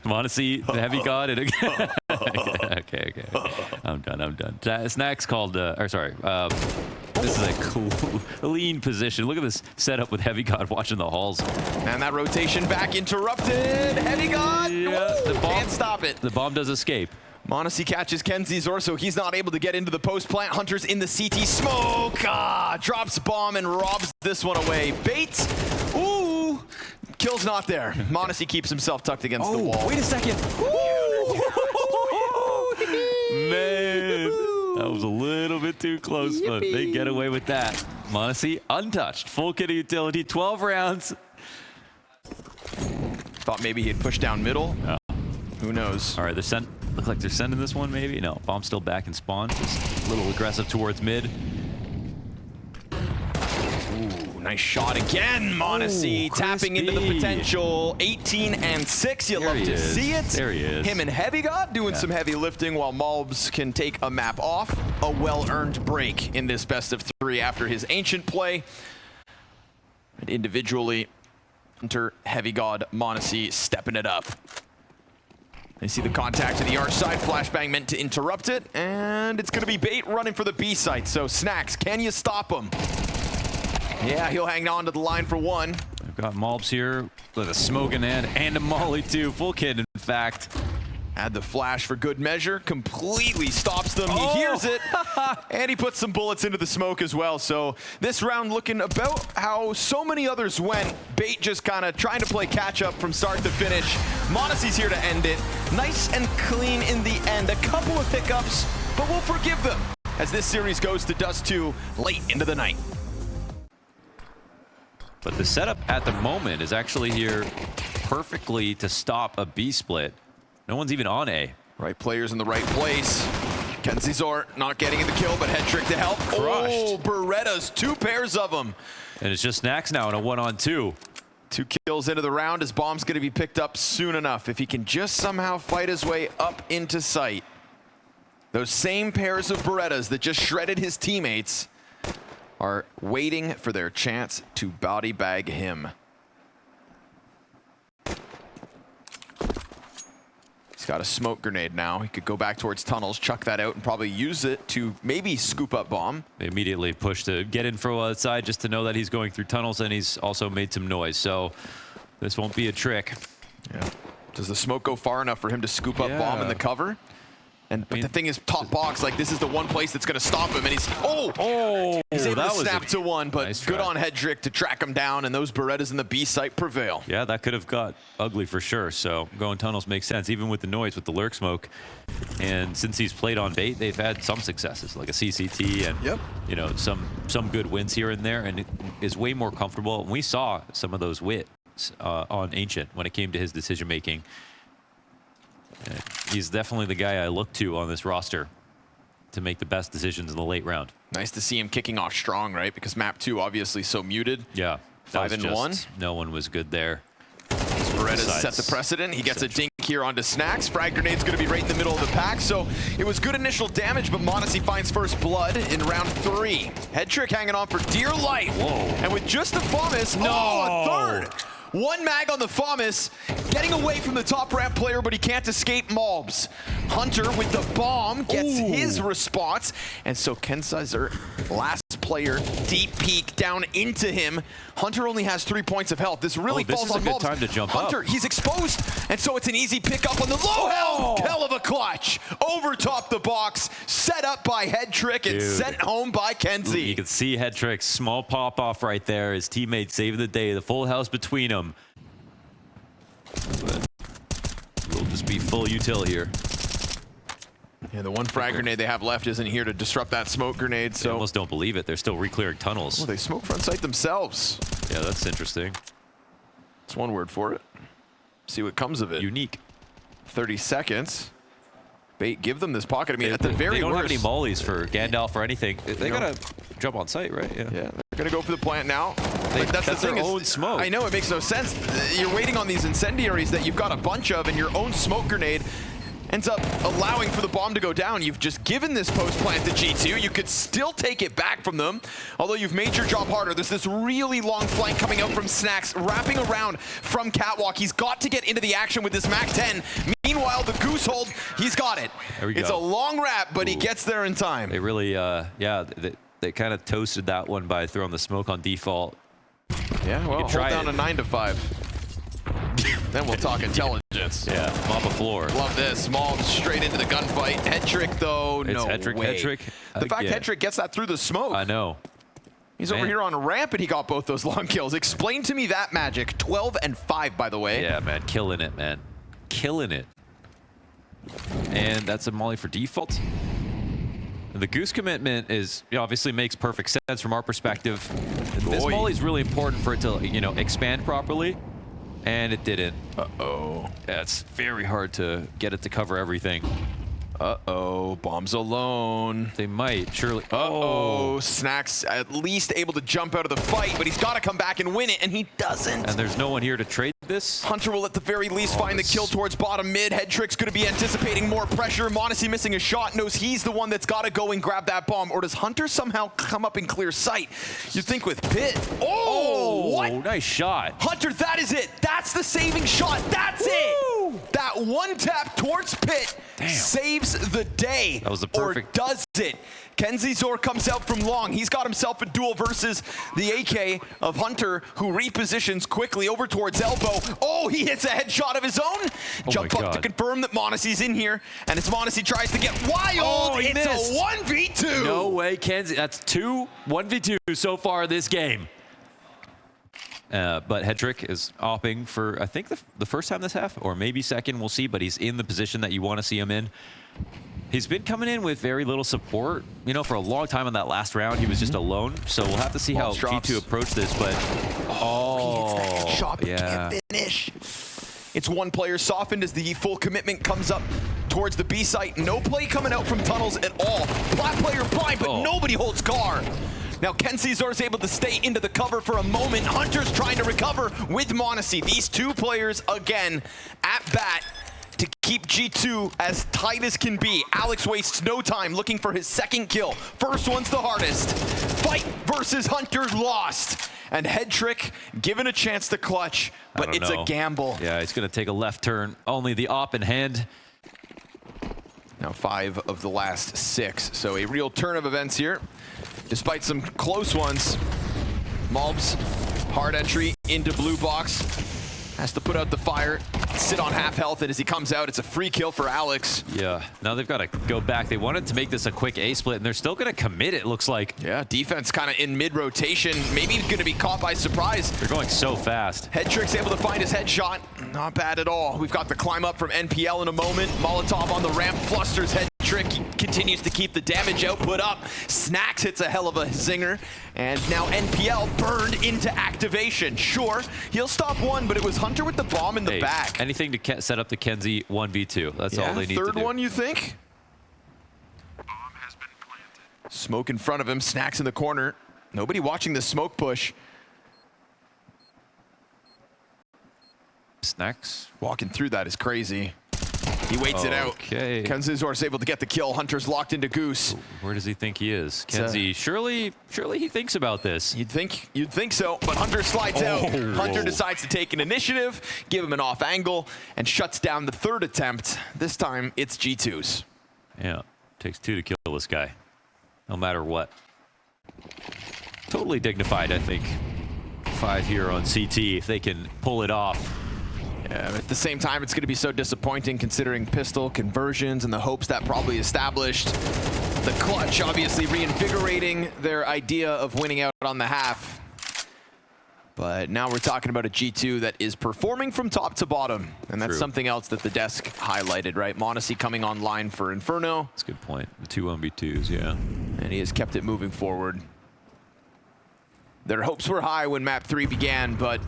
Want to see the heavy god? Okay. I'm done. Snacks called, this is a clean position. Look at this setup with heavy god watching the halls. And that rotation back interrupted. Heavy god. Yeah, the bomb, can't stop it. The bomb does escape. m0NESY catches Kenzizor, so he's not able to get into the post plant. Hunter's in the CT smoke. Drops bomb and robs this one away. Bait. Ooh. Kill's not there. m0NESY keeps himself tucked against the wall. Wait a second. Man, that was a little bit too close, but they get away with that. m0NESY untouched. Full kit of utility, 12 rounds. Thought maybe he'd push down middle. Who knows? All right, look like they're sending this one maybe. No, bomb's still back in spawn. Just a little aggressive towards mid. Ooh, nice shot again, m0NESY tapping into the potential. 18 and 6, you love to see it. There he is. Him and Heavy God doing some heavy lifting while Mulbs can take a map off. A well-earned break in this best of 3 after his Ancient play. And individually, Hunter, Heavy God, m0NESY stepping it up. They see the contact to the arch side. Flashbang meant to interrupt it. And it's going to be Bait running for the B site. So Snacks, can you stop him? Yeah, he'll hang on to the line for one. I've got Mulbs here with a smoke in hand and a molly too. Full kit, in fact. Add the flash for good measure. Completely stops them. He hears it. And he puts some bullets into the smoke as well. So this round looking about how so many others went. Bait just kind of trying to play catch up from start to finish. m0NESY's here to end it. Nice and clean in the end. A couple of hiccups, but we'll forgive them as this series goes to Dust 2 late into the night. But the setup at the moment is actually here perfectly to stop a B split. No one's even on A. Right players in the right place. Kenzizor not getting the kill, but head trick to help. Crushed. Oh, Berettas, 2 pairs of them. And it's just Snacks now in a 1-on-2. 2 kills into the round. His bomb's going to be picked up soon enough. If he can just somehow fight his way up into sight. Those same pairs of Berettas that just shredded his teammates are waiting for their chance to body bag him. He's got a smoke grenade now. He could go back towards tunnels, chuck that out, and probably use it to maybe scoop up bomb. They immediately push to get in for outside just to know that he's going through tunnels, and he's also made some noise. So this won't be a trick. Yeah. Does the smoke go far enough for him to scoop up bomb in the cover? But the thing is, top box, like this is the one place that's going to stop him, and he's he's able to snap to one, but nice good on Hedrick to track him down, and those Berettas in the B site prevail. Yeah, that could have got ugly for sure. So going tunnels makes sense, even with the noise, with the lurk smoke. And since he's played on Bait, they've had some successes, like a CCT and you know some good wins here and there, and it is way more comfortable. And we saw some of those wits on Ancient when it came to his decision making. He's definitely the guy I look to on this roster. to make the best decisions in the late round. Nice to see him kicking off strong, right? Because map 2 obviously so muted. Yeah. 5-1. No one was good there. Beretta's set the precedent. He gets a dink here onto Snacks. Frag Grenade's going to be right in the middle of the pack, so it was good initial damage, but Modesty finds first blood in round 3. Head Trick hanging on for dear life. Whoa. And with just a FAMAS, a third. One mag on the FAMAS, getting away from the top ramp player, but he can't escape Malbs. Hunter with the bomb gets his response, and so Kensizer, last player, deep peek down into him. Hunter only has 3 points of health. This really falls on Malbs. This is a good time to jump Hunter, up. he's exposed, and so it's an easy pickup on the low health. Hell of a clutch. Over top the box, set up by Head Trick and sent home by Kenzie. You can see Head Trick's small pop off right there. His teammate saving the day. The full house between them. But we'll just be full util here. Yeah, the one frag grenade they have left isn't here to disrupt that smoke grenade, so... I almost don't believe it. They're still re-clearing tunnels. Oh, they smoke front sight themselves. Yeah, that's interesting. That's one word for it. See what comes of it. Unique. 30 seconds. Bait, give them this pocket. I mean, at the very They don't worst... have any mollies for Gandalf or anything. They gotta jump on site, right? Yeah, they're gonna go for the plant now. That's the their thing own smoke. I know, it makes no sense. You're waiting on these incendiaries that you've got a bunch of, and your own smoke grenade ends up allowing for the bomb to go down. You've just given this post plant to G2. You could still take it back from them, although you've made your job harder. There's this really long flank coming out from Snacks, wrapping around from Catwalk. He's got to get into the action with this MAC-10. Meanwhile, the Goose Hold, he's got it. There we go. It's a long wrap, but he gets there in time. They really, yeah, they kind of toasted that one by throwing the smoke on default. Yeah, well, hold down to 9 to 5. Then we'll talk intelligence. Yeah, mop a floor. Love this. Maul straight into the gunfight. Head Trick, though, no way. Head Trick. The fact Head Trick gets that through the smoke. I know. He's over here on a ramp, and he got both those long kills. Explain to me that magic. 12 and 5, by the way. Yeah, man. Killing it, man. Killing it. And that's a molly for default. The Goose commitment is, obviously makes perfect sense from our perspective. This molly is really important for it to, expand properly. And it didn't. Uh-oh. Yeah, it's very hard to get it to cover everything. Uh-oh. Bombs alone. They might, surely. Uh-oh. Snacks at least able to jump out of the fight, but he's got to come back and win it, and he doesn't. And there's no one here to trade this. Hunter will at the very least find the kill towards bottom mid. Head Trick's going to be anticipating more pressure. Modesty missing a shot, knows he's the one that's got to go and grab that bomb. Or does Hunter somehow come up in clear sight? You'd think with Pit. Oh, what? Nice shot. Hunter, that is it. That's the saving shot. That's it. That one tap towards Pit saves the day. That was the perfect. Or does it? Kenzie Zor comes out from long. He's got himself a duel versus the AK of Hunter, who repositions quickly over towards elbow. Oh, he hits a headshot of his own. Jump up to confirm that Monacy's in here. And as Monacy tries to get wild, it's missed. a 1v2. No way, Kenzie. That's 1v2 so far this game. But Head Trick is opting for, I think, the first time this half, or maybe second, we'll see, but he's in the position that you want to see him in. He's been coming in with very little support. For a long time in that last round, he was just alone. So we'll have to see how G2 approach this, but... he hits that shot, but can't finish. It's one player softened as the full commitment comes up towards the B site. No play coming out from tunnels at all. Plat player blind, but nobody holds car. Now, Kenzie is able to stay into the cover for a moment. Hunter's trying to recover with Monacy. These two players, again, at bat to keep G2 as tight as can be. Alex wastes no time looking for his second kill. First one's the hardest. Fight versus Hunter lost. And Head Trick given a chance to clutch, but it's a gamble. Yeah, he's going to take a left turn. Only the op in hand. Now 5 of the last 6. So a real turn of events here. Despite some close ones, Malbs, hard entry into blue box. Has to put out the fire, sit on half health, and as he comes out, it's a free kill for Alex. Yeah, now they've got to go back. They wanted to make this a quick A-split, and they're still going to commit, it looks like. Yeah, defense kind of in mid-rotation. Maybe he's going to be caught by surprise. They're going so fast. Head Trick's able to find his headshot. Not bad at all. We've got the climb up from NPL in a moment. Molotov on the ramp, flusters Head Trick. Continues to keep the damage output up. Snacks hits a hell of a zinger. And now NPL burned into activation. Sure, he'll stop one, but it was Hunter with the bomb in the back. Anything to set up the Kenzie 1v2. That's all they need to do. Third one, you think? Smoke in front of him, Snacks in the corner. Nobody watching the smoke push. Snacks Walking through that is crazy. He waits it out. Okay. Kenzizor is able to get the kill. Hunter's locked into Goose. Where does he think he is? Kenzie, surely he thinks about this. You'd think so, but Hunter slides out. Hunter decides to take an initiative, give him an off angle, and shuts down the third attempt. This time, it's G2's. Yeah, takes 2 to kill this guy, no matter what. Totally dignified, I think. 5 here on CT if they can pull it off. Yeah, at the same time, it's going to be so disappointing considering pistol conversions and the hopes that probably established. The clutch obviously reinvigorating their idea of winning out on the half. But now we're talking about a G2 that is performing from top to bottom. And that's something else that the desk highlighted, right? Monacy coming online for Inferno. That's a good point. The 2 1v2s, yeah. And he has kept it moving forward. Their hopes were high when map 3 began, but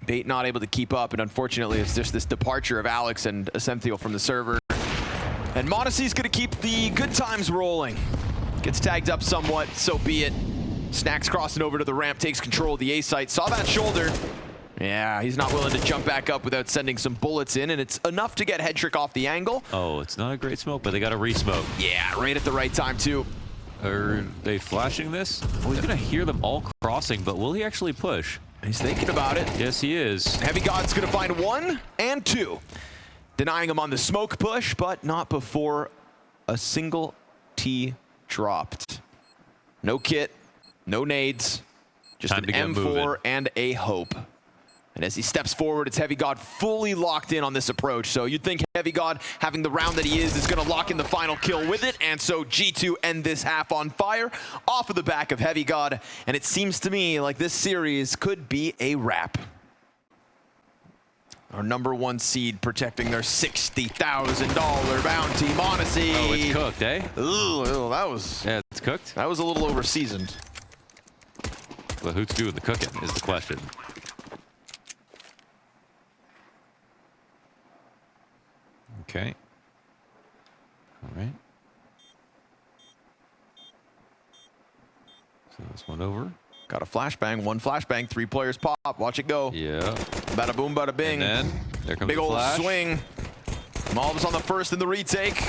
Bait not able to keep up, and unfortunately it's just this departure of Alex and Asenthiel from the server. And Monacy's gonna keep the good times rolling. Gets tagged up somewhat, so be it. Snacks crossing over to the ramp, takes control of the A site, saw that shoulder. Yeah, he's not willing to jump back up without sending some bullets in, and it's enough to get Headtrick off the angle. Oh, it's not a great smoke, but they got a re-smoke. Yeah, right at the right time too. Are they flashing this? Oh, he's gonna hear them all crossing, but will he actually push? He's thinking about it. Yes, he is. Heavy God's gonna find 1 and 2. Denying him on the smoke push, but not before a single T dropped. No kit, no nades, just an M4 and a hope. And as he steps forward, it's Heavy God fully locked in on this approach. So you'd think Heavy God, having the round that he is gonna lock in the final kill with it. And so G2 end this half on fire off of the back of Heavy God. And it seems to me like this series could be a wrap. Our #1 seed protecting their $60,000 bounty, Monacy. Oh, it's cooked, eh? Ooh, that was... Yeah, it's cooked. That was a little over-seasoned. Well, who's doing the cooking is the question. Okay. All right. So this one over. Got a flashbang, 1 flashbang, 3 players pop. Watch it go. Yeah. Bada boom, bada bing. And then there comes big the old flash. swing. Malv's on the first in the retake.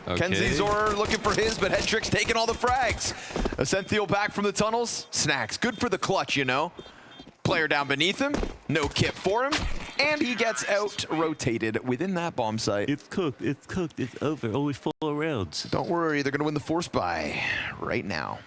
Okay. Kenzizor looking for his, but Headtrick's taking all the frags. Asenthiel back from the tunnels. Snacks, good for the clutch, you know. Player down beneath him, no kit for him, and he gets out-rotated within that bomb site. It's cooked, it's over, only 4 rounds. Don't worry, they're gonna win the force buy right now.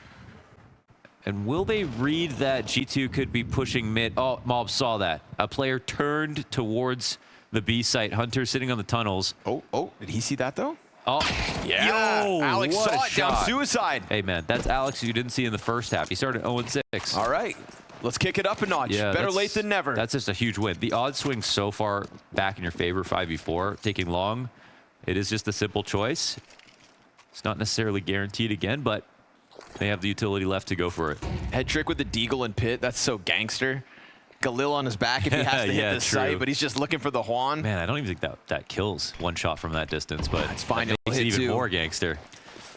And will they read that G2 could be pushing mid? Oh, Mob saw that. A player turned towards the B site. Hunter sitting on the tunnels. Oh, did he see that though? Oh, Yeah, yo, Alex what saw a it down shot. suicide. Hey man, that's Alex you didn't see in the first half. He started 0-6. All right, let's kick it up a notch. Yeah, Better late than never. That's just a huge win. The odds swing so far back in your favor, 5v4, taking long. It is just a simple choice. It's not necessarily guaranteed again, but they have the utility left to go for it. Headtrick with the deagle and pit. That's so gangster. Galil on his back if he has to hit the site, but he's just looking for the Juan. Man, I don't even think that kills one shot from that distance, but it's fine. That makes it even more gangster.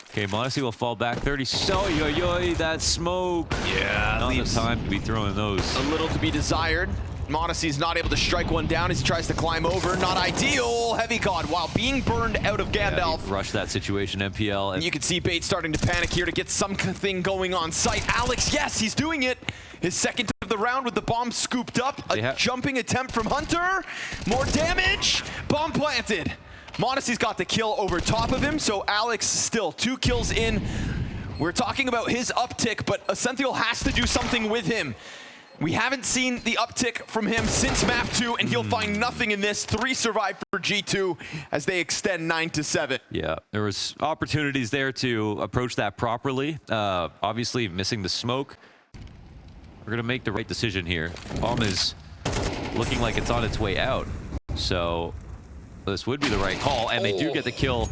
Okay, Monacy will fall back 30. So, yo, that smoke. Yeah, not the time to be throwing those. A little to be desired. Monacy's not able to strike one down as he tries to climb over. Not ideal. Heavy God while being burned out of Gandalf. Yeah, rush that situation, MPL. And you can see Bait starting to panic here to get something going on site. Alex, yes, he's doing it. His second of the round with the bomb scooped up. A jumping attempt from Hunter. More damage. Bomb planted. Monacy's got the kill over top of him, so Alex still 2 kills in. We're talking about his uptick, but Asenthiel has to do something with him. We haven't seen the uptick from him since map 2, and he'll find nothing in this. 3 survive for G2 as they extend 9-7. Yeah, there was opportunities there to approach that properly. Obviously, missing the smoke. We're going to make the right decision here. Bomb is looking like it's on its way out. So this would be the right call, and they do get the kill.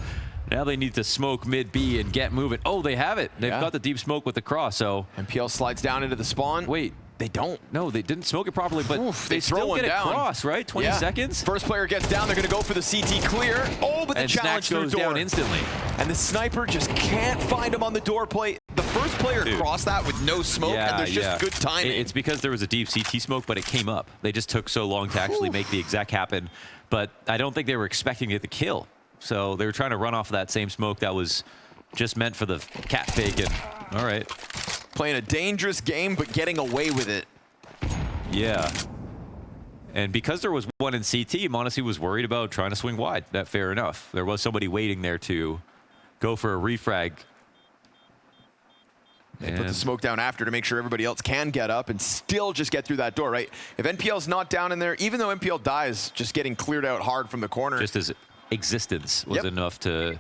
Now they need to smoke mid B and get moving. Oh, they have it. They've got the deep smoke with the cross, so. MPL slides down into the spawn. Wait, They don't. No, they didn't smoke it properly, but Oof, they still get down. across, right? 20 seconds? First player gets down. They're going to go for the CT clear. Oh, but the challenge Snacks goes down instantly. And the sniper just can't find him on the door plate. The first player crossed that with no smoke, and there's just good timing. It's because there was a deep CT smoke, but it came up. They just took so long to actually make the exec happen. But I don't think they were expecting it to kill. So they were trying to run off of that same smoke that was just meant for the cat fake. And all right. Playing a dangerous game, but getting away with it. Yeah. And because there was one in CT, m0NESY was worried about trying to swing wide. That fair enough. There was somebody waiting there to go for a refrag. They put the smoke down after to make sure everybody else can get up and still just get through that door, right? If NPL's not down in there, even though NPL dies, just getting cleared out hard from the corner. Just his existence was enough to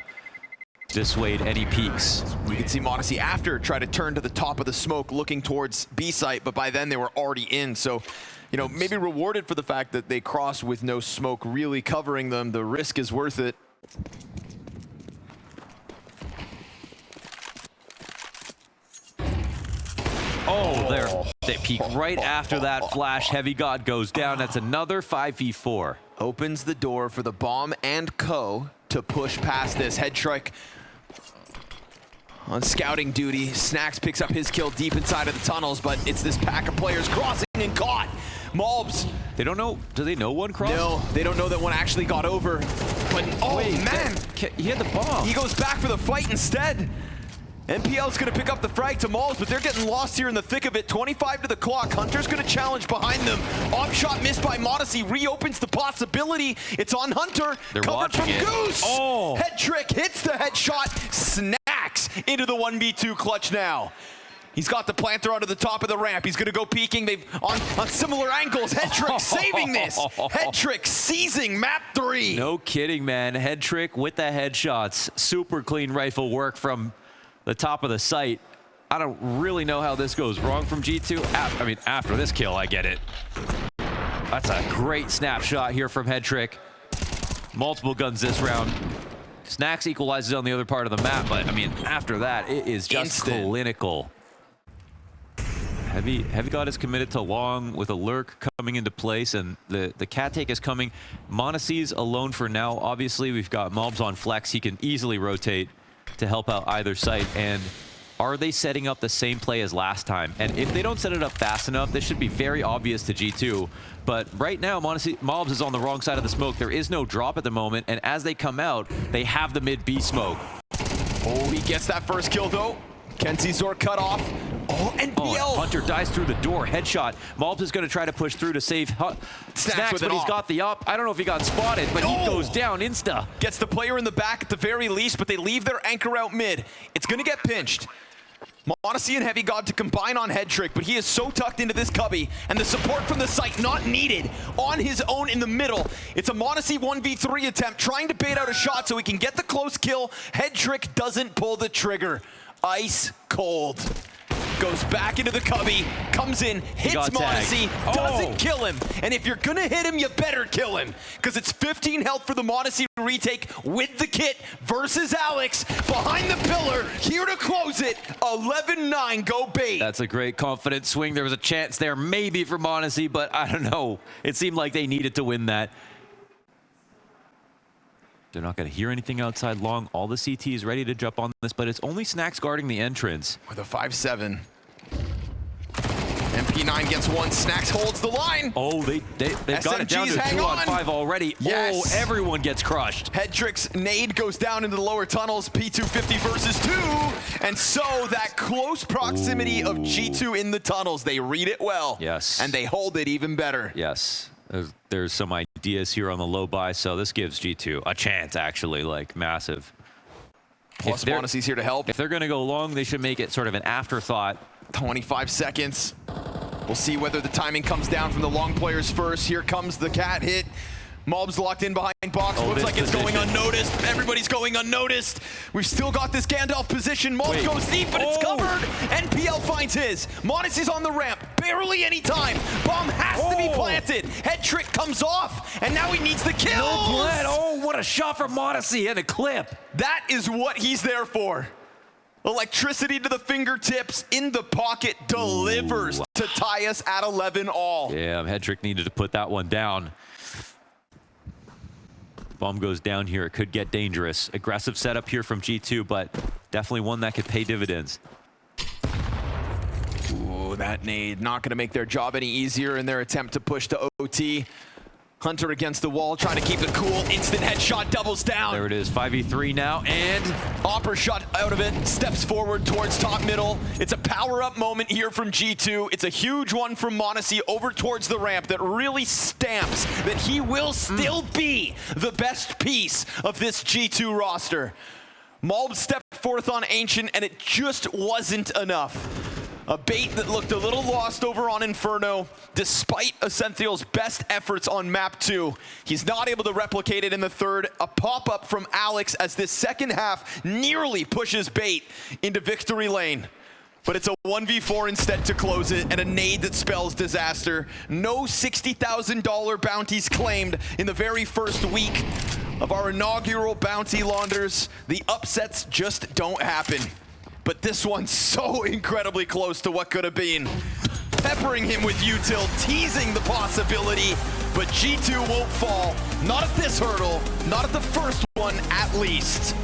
dissuade any peaks. You can see m0NESY after try to turn to the top of the smoke looking towards B site, but by then they were already in. So, you know, maybe rewarded for the fact that they crossed with no smoke really covering them. The risk is worth it. Oh, they peek right after that flash. Heavy God goes down. That's another 5v4. Opens the door for the bomb and co to push past this. Headtrick on scouting duty. Snacks picks up his kill deep inside of the tunnels, but it's this pack of players crossing and caught. Malbs. They don't know. Do they know one crossed? No, they don't know that one actually got over. But, oh, wait, man. He had the bomb. He goes back for the fight instead. NPL's going to pick up the frag to Malbs, but they're getting lost here in the thick of it. 25 to the clock. Hunter's going to challenge behind them. Op shot missed by m0NESY. Reopens the possibility. It's on Hunter. They're covered from it. Goose. Oh. Head trick hits the headshot. Snacks into the 1v2 clutch now. He's got the planter onto the top of the ramp. He's going to go peeking. They've on similar angles. Headtrick saving this. Headtrick seizing map 3. No kidding, man. Headtrick with the headshots. Super clean rifle work from the top of the site. I don't really know how this goes wrong from G2. I mean, after this kill, I get it. That's a great snapshot here from Headtrick. Multiple guns this round. Snacks equalizes on the other part of the map, but I mean, after that, it is just clinical. Heavy God is committed to long with a lurk coming into place, and the cat take is coming. m0NESY's alone for now. Obviously, we've got Malbs on flex. He can easily rotate to help out either site. And are they setting up the same play as last time? And if they don't set it up fast enough, this should be very obvious to G2. But right now, Malbs is on the wrong side of the smoke. There is no drop at the moment, and as they come out, they have the mid B smoke. Oh, he gets that first kill though. Kenzie Zor cut off. Oh, NPL. Oh, Hunter dies through the door. Headshot. Malbs is going to try to push through to save Snacks, but he's got the up. I don't know if he got spotted, but he goes down insta. Gets the player in the back at the very least, but they leave their anchor out mid. It's going to get pinched. m0NESY and Heavy God to combine on Headtrick, but he is so tucked into this cubby, and the support from the site not needed on his own in the middle. It's a m0NESY 1v3 attempt, trying to bait out a shot so he can get the close kill. Headtrick doesn't pull the trigger. Ice cold. Goes back into the cubby, comes in, hits m0NESY, doesn't kill him. And if you're gonna hit him, you better kill him. Because it's 15 health for the m0NESY retake with the kit versus Alex. Behind the pillar, here to close it, 11-9, go bait. That's a great confident swing. There was a chance there maybe for m0NESY, but I don't know. It seemed like they needed to win that. They're not going to hear anything outside long. All the CT is ready to jump on this, but it's only Snacks guarding the entrance. With a 5-7. MP9 gets one. Snacks holds the line. Oh, they've got it down to a 2-on-5 already. Yes. Oh, everyone gets crushed. Headtrick's nade goes down into the lower tunnels. P250 versus 2. And so that close proximity of G2 in the tunnels, they read it well. Yes. And they hold it even better. Yes. There's some ideas here on the low buy, so this gives G2 a chance, actually, like massive. Plus m0NESY's here to help. If they're going to go long, they should make it sort of an afterthought. 25 seconds. We'll see whether the timing comes down from the long players first. Here comes the cat hit. Malbs locked in behind box. Looks like it's going unnoticed. Everybody's going unnoticed. We've still got this Gandalf position. Malbs goes deep, but it's covered. NPL finds his. m0NESY's on the ramp. Barely any time. Bomb has to be planted. Headtrick comes off, and now he needs the kill. Oh, what a shot from m0NESY and a clip. That is what he's there for. Electricity to the fingertips, in the pocket, delivers to tie us at 11 all. Yeah, Hedrick needed to put that one down. Bomb goes down here, it could get dangerous. Aggressive setup here from G2, but definitely one that could pay dividends. Ooh, that nade not going to make their job any easier in their attempt to push to OT. Hunter against the wall, trying to keep it cool. Instant headshot, doubles down. There it is, 5v3 now, and Opper shot out of it, steps forward towards top middle. It's a power-up moment here from G2. It's a huge one from m0NESY over towards the ramp that really stamps that he will still be the best piece of this G2 roster. Malb stepped forth on Ancient, and it just wasn't enough. A bait that looked a little lost over on Inferno, despite Ascenthial's best efforts on map 2. He's not able to replicate it in the third. A pop-up from Alex as this second half nearly pushes bait into victory lane. But it's a 1v4 instead to close it, and a nade that spells disaster. No $60,000 bounties claimed in the very first week of our inaugural bounty launders. The upsets just don't happen. But this one's so incredibly close to what could have been. Peppering him with util, teasing the possibility, but G2 won't fall. Not at this hurdle, not at the first one at least.